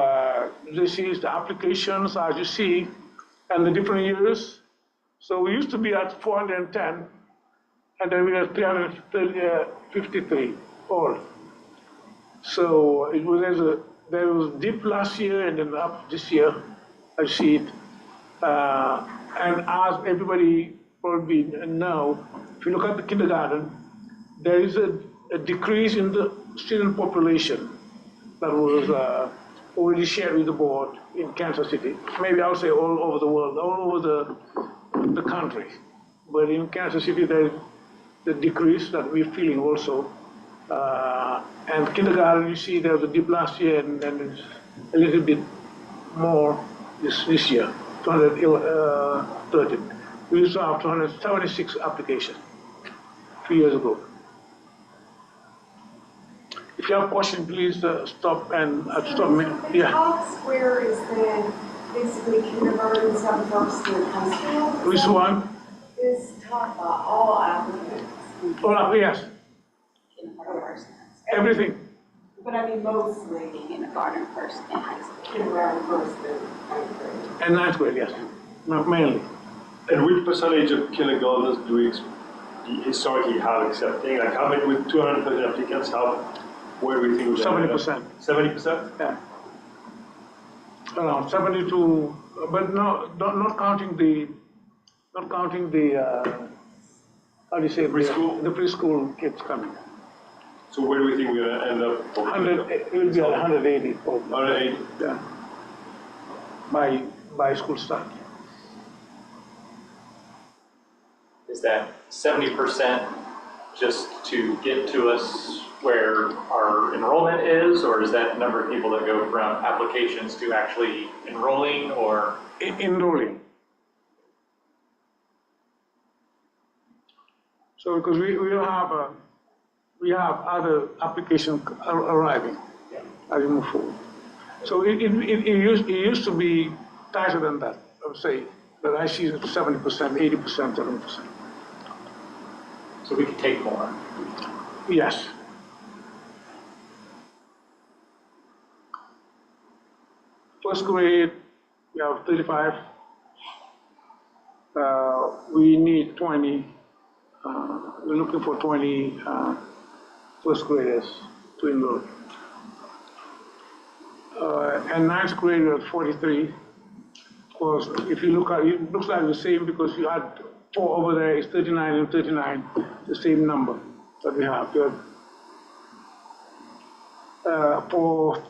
this is the applications, as you see, and the different years. So we used to be at 410, and then we are 353 all. So it was there was dip last year and then up this year. I see it. And as everybody probably know, if you look at the kindergarten, there is a decrease in the student population that was already shared with the board in Kansas City. Maybe I'll say all over the world, all over the country. But in Kansas City, there's the decrease that we're feeling also. And kindergarten, you see there was a dip last year and it's a little bit more this year, 230. We used to have 276 applications 3 years ago. If you have a question, please stop and stop me. Yeah.
Top square is then basically kindergarten, 7th, and high school.
Which one?
Is top all applicants.
Oh, yes. Everything.
But I mean mostly
Kindergarten first and high school.
kindergarten first and ninth grade.
And ninth grade, yes, mainly.
And which percentage of kindergartners do we historically have accepting? Like how many, with 230 applicants, where do we think we're
70%.
70%?
Yeah. Around 72, but no, not counting the, how do you say,
Preschool?
the preschool kids coming.
So where do we think we're gonna end up?
100, it will be 180. Probably.
180?
Yeah. By school start.
Is that 70% just to get to us where our enrollment is, or is that number of people that go from applications to actually enrolling, or?
Enrolling. So because we have other applications arriving as we move forward. So it used to be tighter than that, I would say, but I see 70%, 80%, 70%.
So we could take more.
Yes. First grade, we have 35. We need 20. We're looking for 20 first graders to enroll. And ninth grade, we're at 43. Of course, if you look at it, it looks like the same because you had 4 over there, it's 39 and 39, the same number that we have. For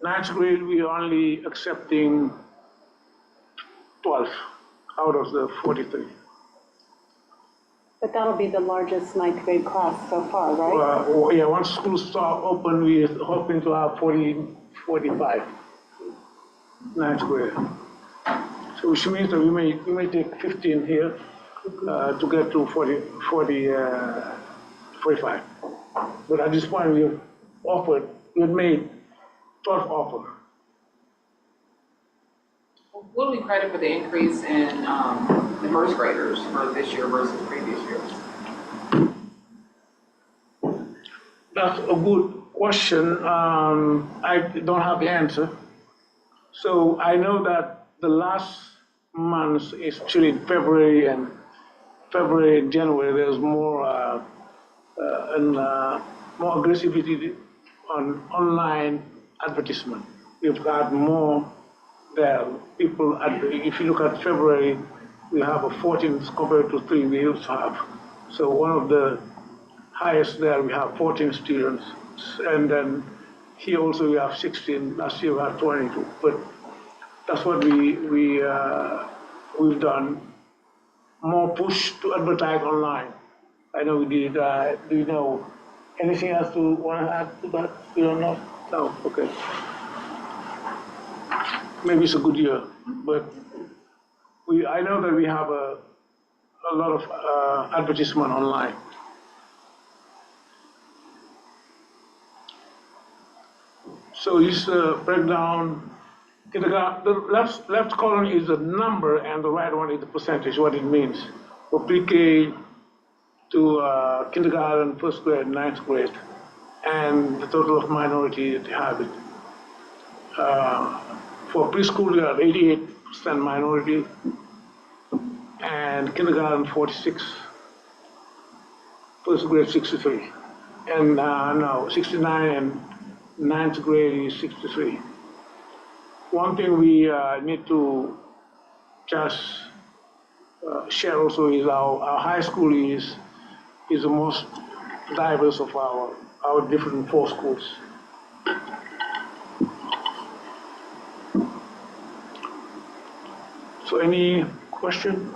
ninth grade, we are only accepting 12 out of the 43.
But that'll be the largest ninth grade class so far, right?
Yeah, once schools start open, we're hoping to have 45 ninth grade. So which means that we may take 15 here to get to 45. But at this point, we've made 12 offers.
What do we credit for the increase in the first graders for this year versus previous years?
That's a good question. I don't have the answer. So I know that the last month, especially in February and January, there's more more aggressivity on online advertisement. We've got more there. People, if you look at February, we have a 14 compared to 3 we used to have. So one of the highest there, we have 14 students. And then here also we have 16. Last year we had 22. But that's what we've done. More push to advertise online. I know we did. Do you know anything else to want to add to that? You don't know? No. Okay. Maybe it's a good year, but I know that we have a lot of advertisement online. So this breakdown. The left column is the number, and the right one is the percentage, what it means for pre-K to kindergarten, first grade, ninth grade, and the total of minority that have it. For preschool, we have 88% minority, and kindergarten, 46, first grade, 63, and no, 69, and ninth grade is 63. One thing we need to just share also is our high school is the most diverse of our different 4 schools. So any question?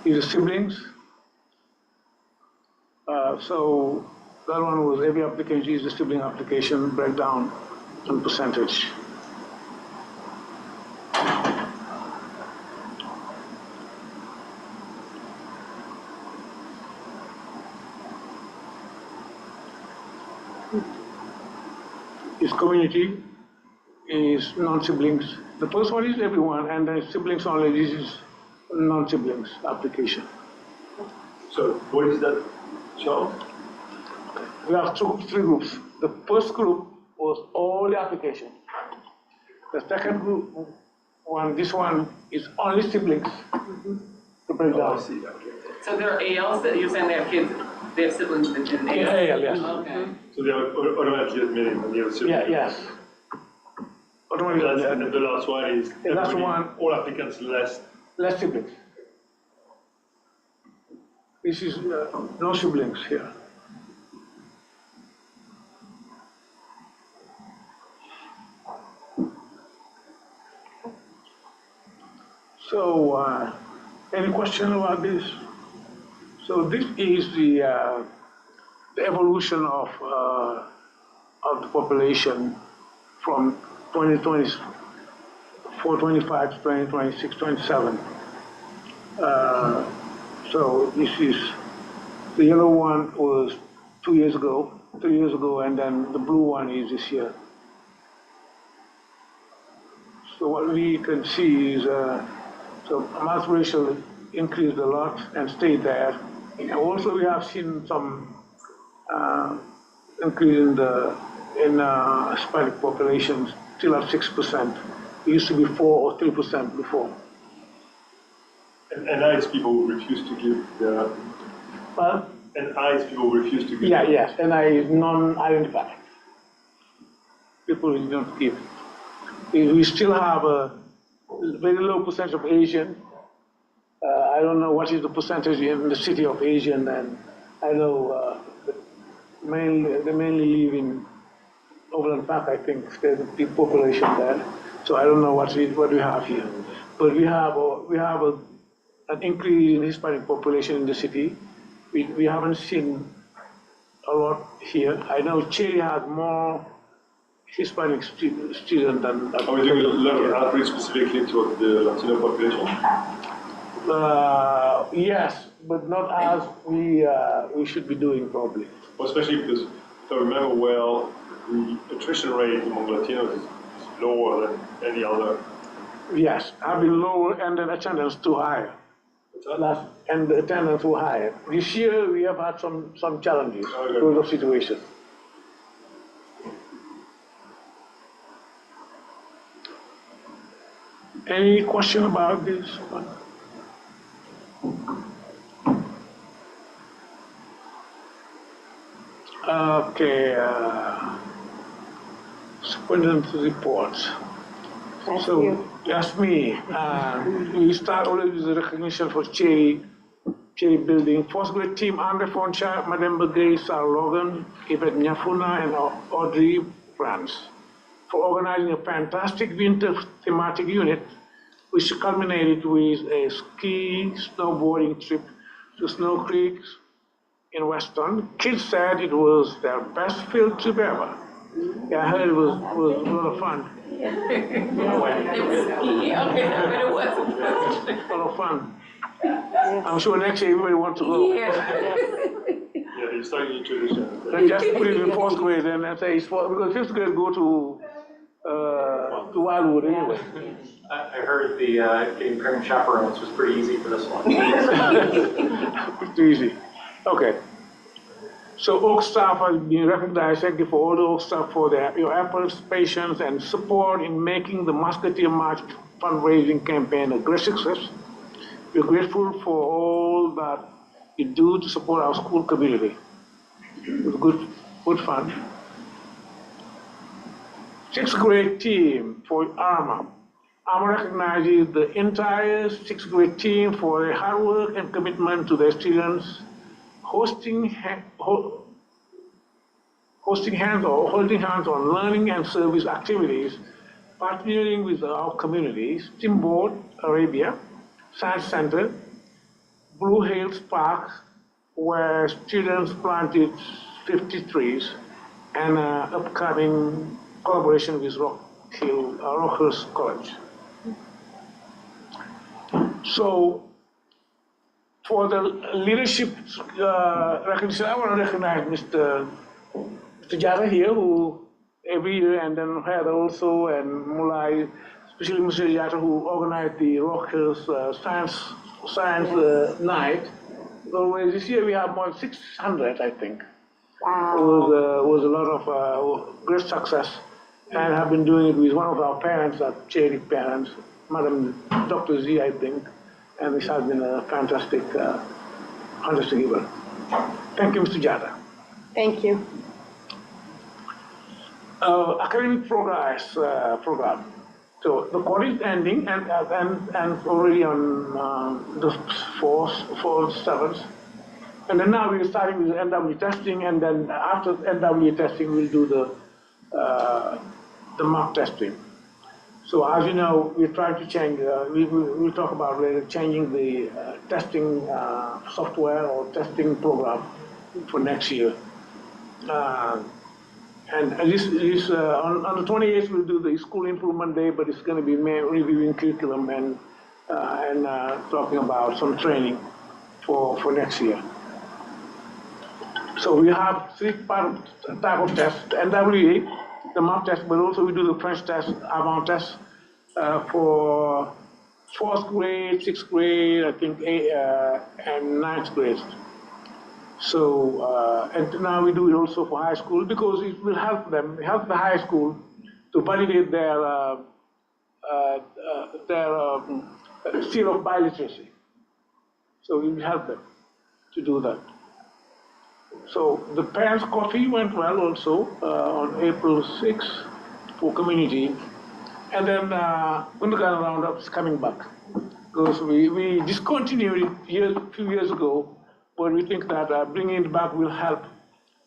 Is the siblings? So that one was every application is the sibling application breakdown and percentage. His community is non-siblings. The first one is everyone, and then siblings only. This is non-siblings application.
So what is that, Charles?
We have 3 groups. The first group was all the application. The second group, this one is only siblings. To break down.
I see, okay.
So there are ALs that you're saying they have kids, they have siblings in AL?
In AL, yes.
Okay.
So they are automatically admitted when you have siblings?
Yes. Automatically.
And the last one is
The last one,
all applicants less.
less siblings. This is no siblings here. So, any question about this? So this is the evolution of the population from 2024, 25 to 2026, 27. So this is, the yellow one was 2 years ago, 3 years ago, and then the blue one is this year. So what we can see is, so mass ratio increased a lot and stayed there. And also we have seen some increase in Hispanic populations, still at 6%. It used to be 4 or 3% before.
And NI's people will refuse to give the.
Well,
NI's people will refuse to give.
yeah, yes, and I is non-identified. People who don't give. We still have a very low percentage of Asian. I don't know what is the percentage in the city of Asian, and I know they mainly live in Overland Park, I think there's a big population there. So I don't know what we have here. But we have an increase in Hispanic population in the city. We haven't seen a lot here. I know Cherry has more Hispanic students than.
Are we doing a lot of outreach specifically to the Latino population?
Yes, but not as we should be doing probably.
Well, especially because, if I remember well, the attrition rate among Latinos is lower than any other.
Yes, have been lower and the attendance too high. And the attendance too high. This year we have had some challenges because of situation. Any question about this one? Okay, superintendent reports. So that's me. We start already with the recognition for Cherry Building. First grade team, Andre Foncha, Madame Begay, Sarah Logan, Yvette Nyafuna, and Audrey France, for organizing a fantastic winter thematic unit, which culminated with a ski snowboarding trip to Snow Creek in Weston. Kids said it was their best field trip ever. Yeah, I heard it was a lot of fun. A lot of fun. I'm sure next year everybody wants to go.
Yeah, you're starting a tradition.
And just put it in fourth grade and then say, because fifth grade go to Wildwood anyway.
I heard the getting parent chaperones was pretty easy for this one.
Too easy. Okay. So Oak staff has been recognized. Thank you for all the Oak staff for your efforts, patience, and support in making the Musketeer March fundraising campaign a great success. We're grateful for all that you do to support our school community. It was good fun. Sixth grade team for ARMA. ARMA recognizes the entire sixth grade team for their hard work and commitment to their students, holding hands on learning and service activities, partnering with our communities, Steamboat Arabia, Science Center, Blue Hills Park, where students planted 50 trees, and upcoming collaboration with Rock Hills College. So, for the leadership recognition, I want to recognize Mr. Jara here, who every year, and then Heather also, and Mulai, especially Mr. Jara, who organized the Rock Hills Science Night. Always this year we have more than 600, I think. Wow. It was a lot of great success, and have been doing it with one of our parents, our Cherry parents, Madam Dr. Z, I think. And this has been a fantastic event. Thank you, Mr. Jada.
Thank you.
Academic progress program. So the college is ending and already on the 4th, 7th. And then now we're starting with NW testing, and then after NW testing, we'll do the mock testing. So as you know, we're trying to change, we'll talk about later, changing the testing software or testing program for next year. And this on the 28th, we'll do the school improvement day, but it's going to be reviewing curriculum and talking about some training for next year. So we have three type of tests: NWA, the mock test, but also we do the French test, avant test for 4th grade, 6th grade, I think, and 9th grade. So, and now we do it also for high school because it will help the high school to validate their seal of biliteracy. So we will help them to do that. So the parents' coffee went well also on April 6th for community. And then Kindergarten Roundup is coming back because we discontinued it a few years ago, but we think that bringing it back will help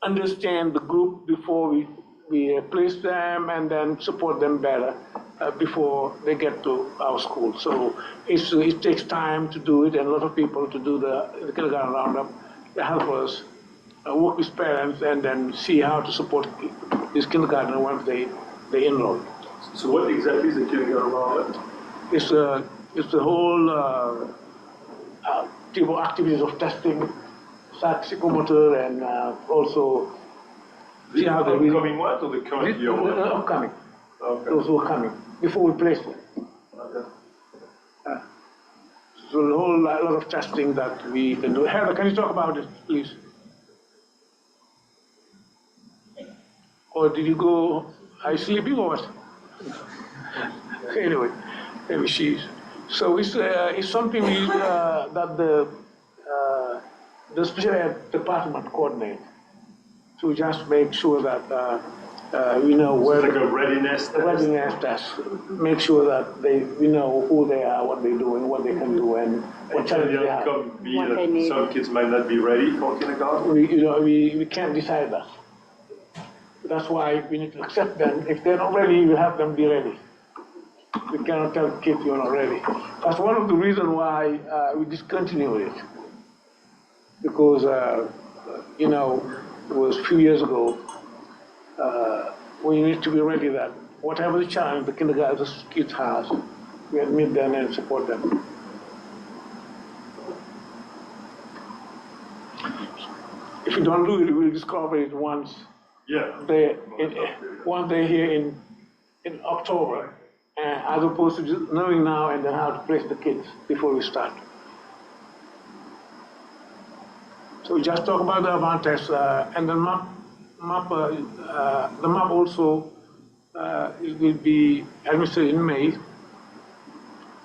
understand the group before we we place them and then support them better before they get to our school. So it takes time to do it, and a lot of people to do the kindergarten roundup. They help us work with parents and then see how to support this kindergarten once they enroll.
So what exactly is the kindergarten roundup?
It's the whole type of activities of testing, psychomotor, and also see how they really.
Upcoming what, or the current year one?
Upcoming.
Okay.
Those who are coming before we place them.
Okay.
So a whole lot of testing that we can do. Heather, can you talk about it, please? Or did you go? Are you sleeping or what? Anyway, maybe she's. So it's something we, that the special ed department coordinate to just make sure that we know where.
It's like a readiness test?
A readiness test. Make sure that we know who they are, what they do, and what they can do, and what challenges they have.
The outcome be that some kids might not be ready for kindergarten?
We can't decide that. That's why we need to accept them. If they're not ready, we have them be ready. We cannot tell kids you're not ready. That's one of the reasons why we discontinued it. Because, it was a few years ago, we need to be ready that whatever the challenge the kindergarten kids has, we admit them and support them. If we don't do it, we'll discover it once.
Yeah.
Once they're here in October, as opposed to just knowing now and then how to place the kids before we start. So we just talk about the advantage, and the map also it will be administered in May.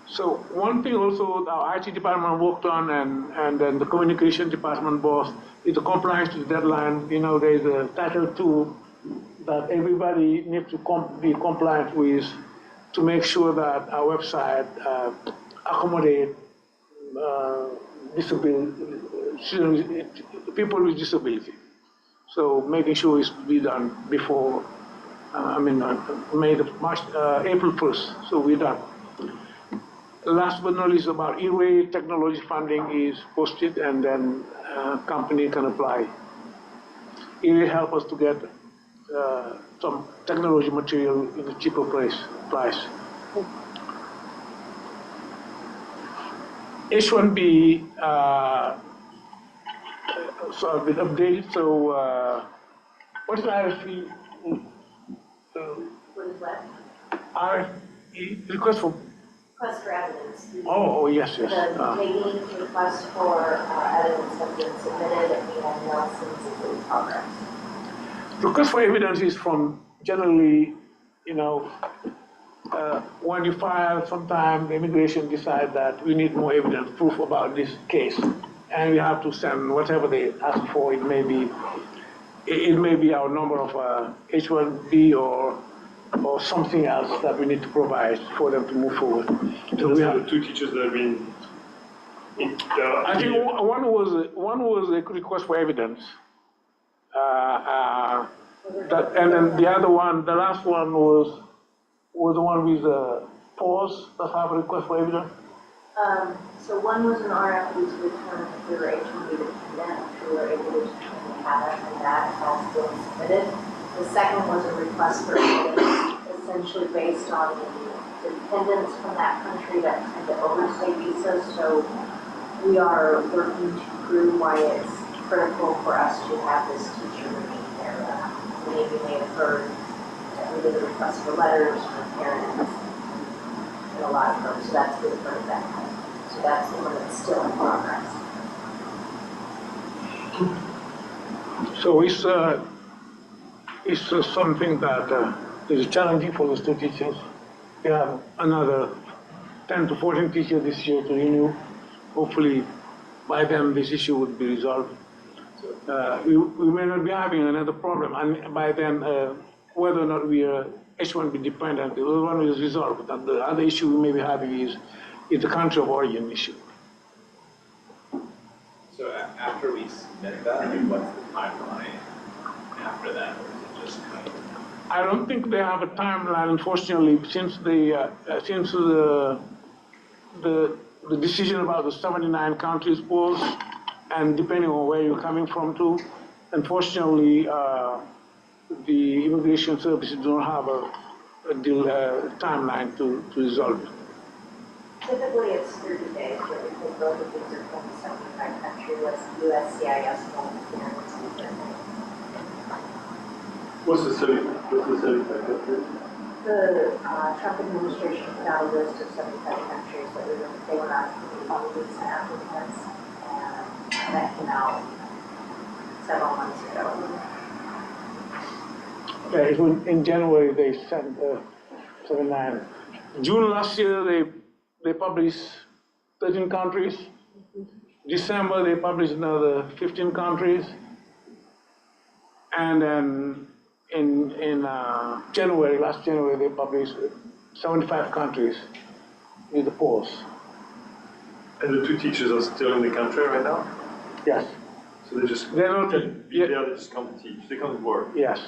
So one thing also our IT department worked on, and then the communication department both, is the compliance to the deadline. There's a Title II that everybody needs to be compliant with to make sure that our website accommodate people with disability. So making sure it's to be done before, April 1st, so we're done. Last but not least, about E-Way technology funding is posted, and then company can apply. It will help us to get some technology material in a cheaper price. H1B so I've been updated. So what is RFP?
What is what?
RFP request for.
Request for evidence.
Oh, yes.
The taking request for evidence has been submitted, and we have now since in progress.
Request for evidence is from generally, when you file, sometimes the immigration decide that we need more evidence, proof about this case, and we have to send whatever they ask for. It may be our number of H1B or something else that we need to provide for them to move forward. So we have
two teachers that have been.
I think one was a request for evidence, and then the other one, the last one was the one with the pause that have a request for evidence.
So one was an RFP to determine if we were H1B dependent, if we were able to determine we had it, and that has been submitted. The second was a request for evidence, essentially based on the dependents from that country that tend to overstay visas. So we are working to prove why it's critical for us to have this teacher remain here. Many of you may have heard that we did a request for letters from parents and a lot of them. So that's been part of that. So that's the one that's still in progress.
So it's something that is challenging for the two teachers. We have another 10 to 14 teachers this year to renew. Hopefully, by then this issue would be resolved. We may not be having another problem, and by then, whether or not we are H1B dependent, the other one is resolved. But the other issue we may be having is the country of origin issue.
So after we submit that, what's the timeline after that, or is it just kind of?
I don't think they have a timeline, unfortunately, since the decision about the 79 countries post, and depending on where you're coming from too, unfortunately, the immigration services don't have a timeline to resolve it.
Typically, it's 30 days, but because both of these are from 75 countries, USCIS won't
What's the 75 countries?
The Trump administration put out a list of 75 countries that they were not on the visa applicants, and that came out several months ago.
Yeah, it was in January they sent 79. June last year they published 13 countries. December they published another 15 countries. And then in January, last January, they published 75 countries in the polls.
And the two teachers are still in the country right now?
Yes.
So they just,
They're not,
they just come to teach, they come to work.
yes.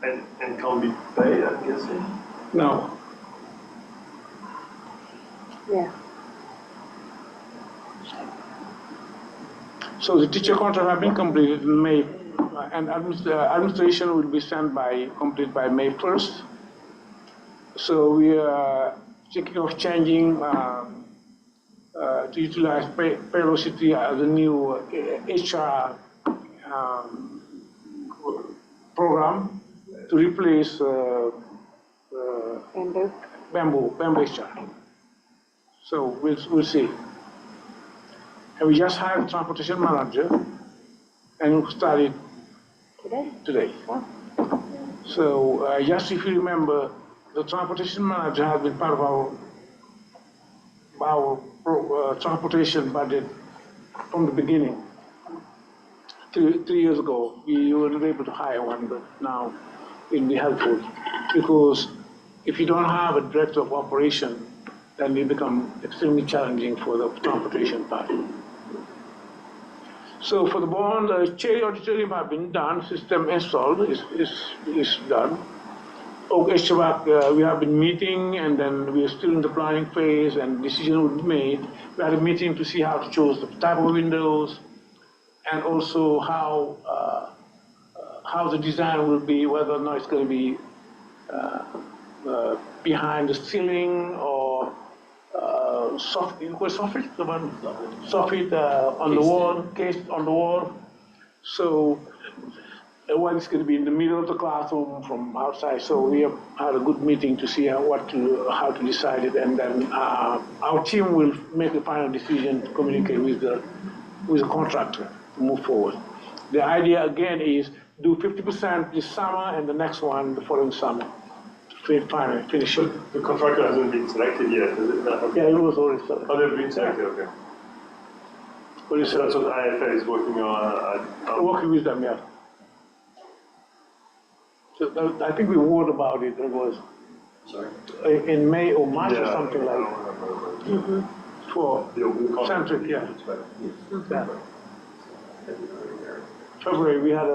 And can't be paid, I'm guessing?
No.
Yeah.
So the teacher contract have been completed in May, and administration will be complete by May 1st. So we are thinking of changing to utilize Paylocity as a new HR program to replace Bamboo HR. So we'll see. And we just hired a transportation manager, and we started today. So just if you remember, the transportation manager has been part of our transportation budget from the beginning. 3 years ago, we weren't able to hire one, but now it'll be helpful, because if you don't have a director of operation, then it becomes extremely challenging for the transportation part. So for the bond, the Cherry Auditorium have been done, system installed is done. Oak HVAC, we have been meeting, and then we are still in the planning phase, and decision will be made. We had a meeting to see how to choose the type of windows, and also how the design will be, whether or not it's going to be behind the ceiling or soffit on the wall, cased on the wall. So one is going to be in the middle of the classroom from outside. So we have had a good meeting to see how to decide it, and then our team will make the final decision to communicate with the contractor to move forward. The idea again is do 50% this summer and the next one the following summer. Finally finish it.
The contractor hasn't been selected yet, is it?
Yeah, it was already selected.
Oh, they've been selected, okay. So that's what IFA is working on.
Working with them, yeah. So I think we wrote about it. It was in May or March or something like that. For Centric, yeah. February, we had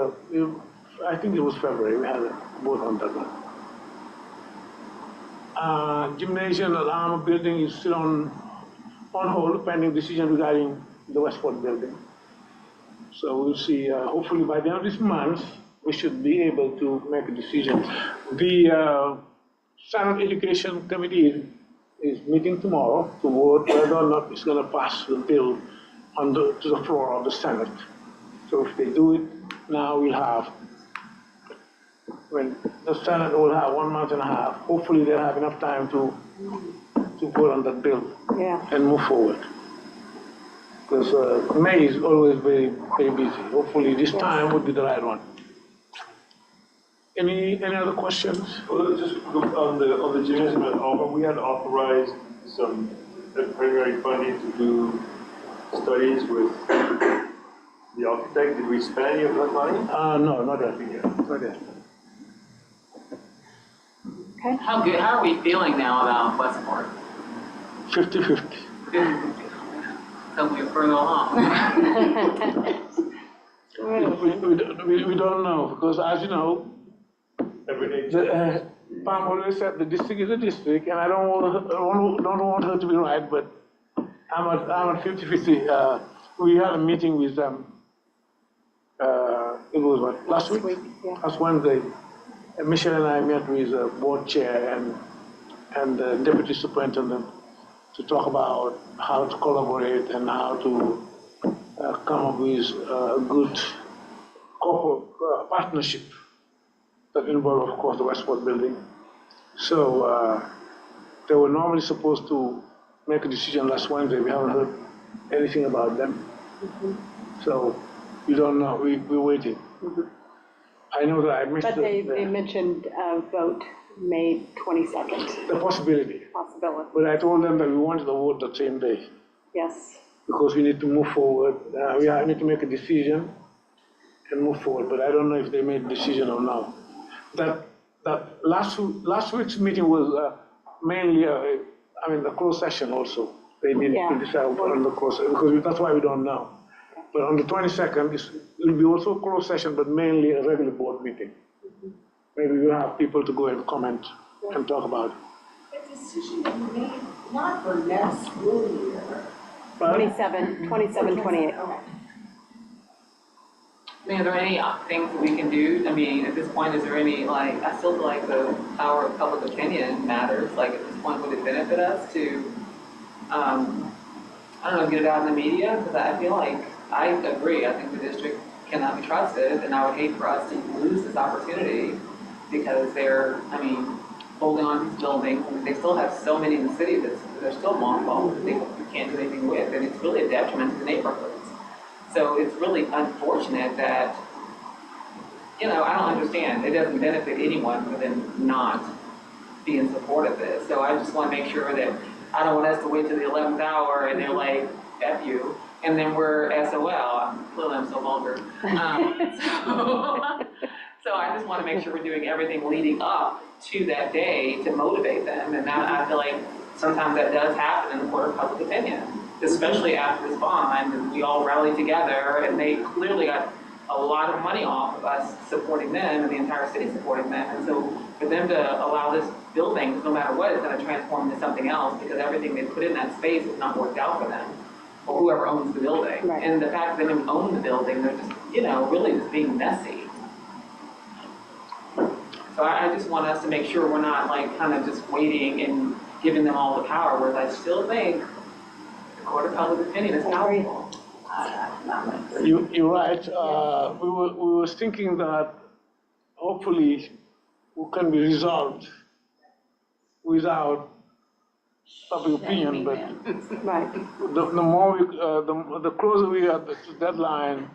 I think it was February, we had a vote on that one. Gymnasium at Armour building is still on hold, pending decision regarding the Westport building. So we'll see, hopefully by the end of this month, we should be able to make a decision. The Senate Education Committee is meeting tomorrow to vote whether or not it's going to pass the bill to the floor of the Senate. So if they do it now, we'll have, when the Senate will have 1.5 months, hopefully they'll have enough time to vote on that bill and move forward. Because May is always very, very busy. Hopefully this time would be the right one. Any other questions?
Well, just on the gymnasium at Armour, we had authorized some preliminary funding to do studies with the architect. Did we spend any of that money?
No, not yet. Not yet.
Okay.
How are we feeling now about Westport?
50-50.
So we're further along.
We don't know, because as you know, Pam always said the district is a district, and I don't want her to be right, but I'm at 50-50. We had a meeting with them, it was what, last week?
Yeah.
Last Wednesday. And Michelle and I met with the board chair and the deputy superintendent to talk about how to collaborate and how to come up with a good corporate partnership that involve, of course, the Westport building. So they were normally supposed to make a decision last Wednesday. We haven't heard anything about them. So we don't know. We're waiting. I know that I missed
But they mentioned a vote May 22nd,
the possibility.
possibility.
But I told them that we wanted to vote the same day
Yes.
because we need to move forward. We need to make a decision and move forward. But I don't know if they made a decision or not. That last week's meeting was mainly, the closed session also. They needed to decide on the closed session because that's why we don't know. But on the 22nd, it will be also a closed session, but mainly a regular board meeting. Maybe we'll have people to go and comment and talk about it.
The decision that we made, not for next school year.
27, 28.
I mean, are there any things that we can do? I mean, at this point, is there any, I still feel like the power of public opinion matters. Like, at this point, would it benefit us to, get it out in the media? Because I feel like, I agree, I think the district cannot be trusted, and I would hate for us to lose this opportunity because they're, holding on to these buildings, and they still have so many in the city that they're still mothballed, that they can't do anything with, and it's really a detriment to the neighborhoods. So it's really unfortunate that, I don't understand, it doesn't benefit anyone for them not be in support of this. So I just want to make sure that, I don't want us to wait till the 11th hour and they're like, F you. And then we're SOL. Clearly, I'm so vulgar. So I just want to make sure we're doing everything leading up to that day to motivate them. And I feel like sometimes that does happen in the court of public opinion, especially after this bond, and we all rallied together, and they clearly got a lot of money off of us supporting them and the entire city supporting them. And so for them to allow this building, no matter what, is going to transform into something else because everything they put in that space has not worked out for them, or whoever owns the building.
Right.
And the fact that they don't own the building, they're just, really just being messy. So I just want us to make sure we're not kind of just waiting and giving them all the power, whereas I still think the court of public opinion is powerful.
You're right. We were thinking that hopefully it can be resolved without public opinion, but
Right.
the more the closer we are to the deadline,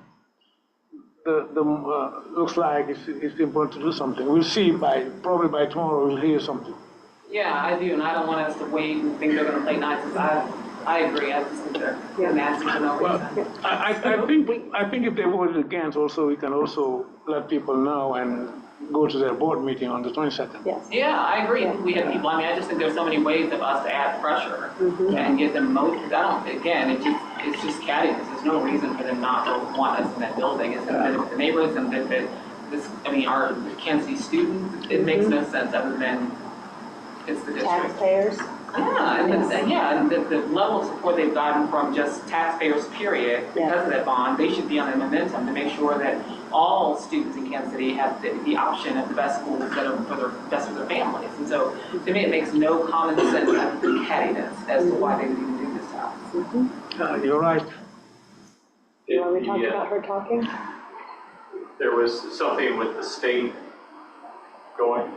the looks like it's important to do something. We'll see probably by tomorrow we'll hear something.
Yeah, I do, and I don't want us to wait and think they're gonna play nice. I agree, I just think they're nasty for no reason.
I think if they voted against, also we can also let people know and go to their board meeting on the 22nd.
Yes.
Yeah, I agree. We have people, I just think there's so many ways of us to add pressure and get them motivated. It's just cattiness. There's no reason for them not to want us in that building. It's gonna benefit the neighborhoods and benefit our Kansas City students. It makes no sense other than it's the district.
Taxpayers.
Yeah, and the level of support they've gotten from just taxpayers, period, because of that bond, they should be on the momentum to make sure that all students in Kansas City have the option of the best schools that are for their best for their families. And so, to me, it makes no common sense of the cattiness as to why they would even do this to us.
You're right.
Are we talking about her talking?
There was something with the state going,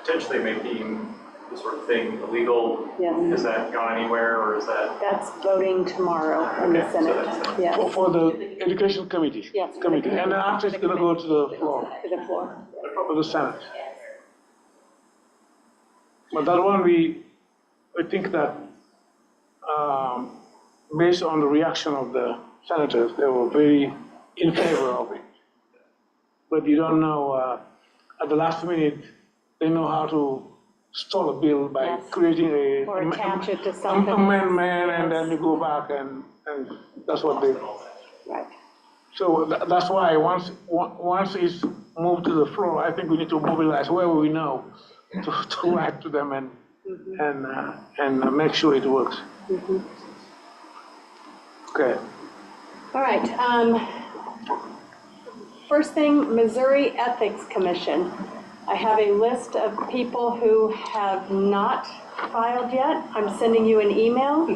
potentially making this sort of thing illegal.
Yes.
Has that gone anywhere, or is that?
That's voting tomorrow in the
Okay, so
Senate.
that's-
Yes.
For the education committee.
Yes.
Committee, and then after it's gonna go to the floor,
To the floor.
to the Senate. But that one, we think that, based on the reaction of the senators, they were very in favor of it. But you don't know, at the last minute, they know how to stall a bill by
Yes.
creating
Or attach it to something.
amendment, and then you go back and that's what they.
Right.
So that's why once it's move to the floor, I think we need to mobilize whoever we know to write to them and make sure it works. Okay.
All right, first thing, Missouri Ethics Commission. I have a list of people who have not filed yet. I'm sending you an email.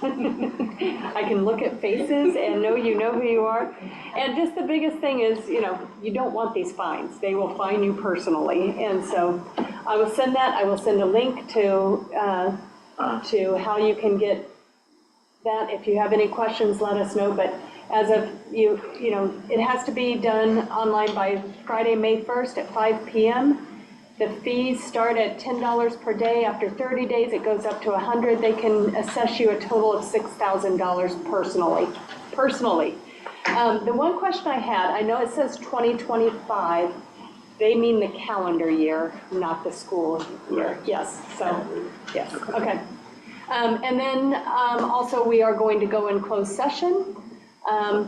I can look at faces and know who you are. And just the biggest thing is, you don't want these fines. They will fine you personally. And so I will send that. I will send a link to how you can get that. If you have any questions, let us know. But as of it has to be done online by Friday, May 1st at 5 p.m. The fees start at $10 per day. After 30 days, it goes up to $100. They can assess you a total of $6,000 personally. The one question I had, I know it says 2025. They mean the calendar year, not the school year. Yes, so, yes, okay. And then also we are going to go in closed session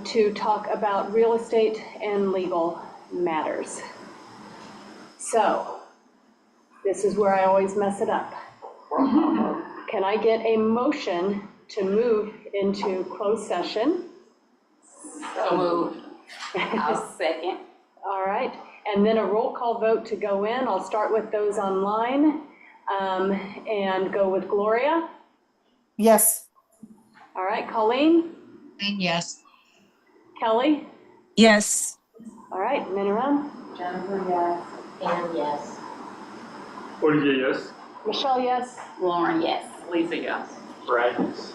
to talk about real estate and legal matters. So, this is where I always mess it up. Can I get a motion to move into closed session?
So moved. I'll second.
All right, and then a roll call vote to go in. I'll start with those online and go with Gloria.
Yes.
All right, Colleen?
Yes.
Kelly?
Yes.
All right, Miniram?
Jennifer, yes. Ann, yes.
Olivier, yes?
Michelle, yes?
Lauren, yes.
Lisa, yes.
Brad, yes.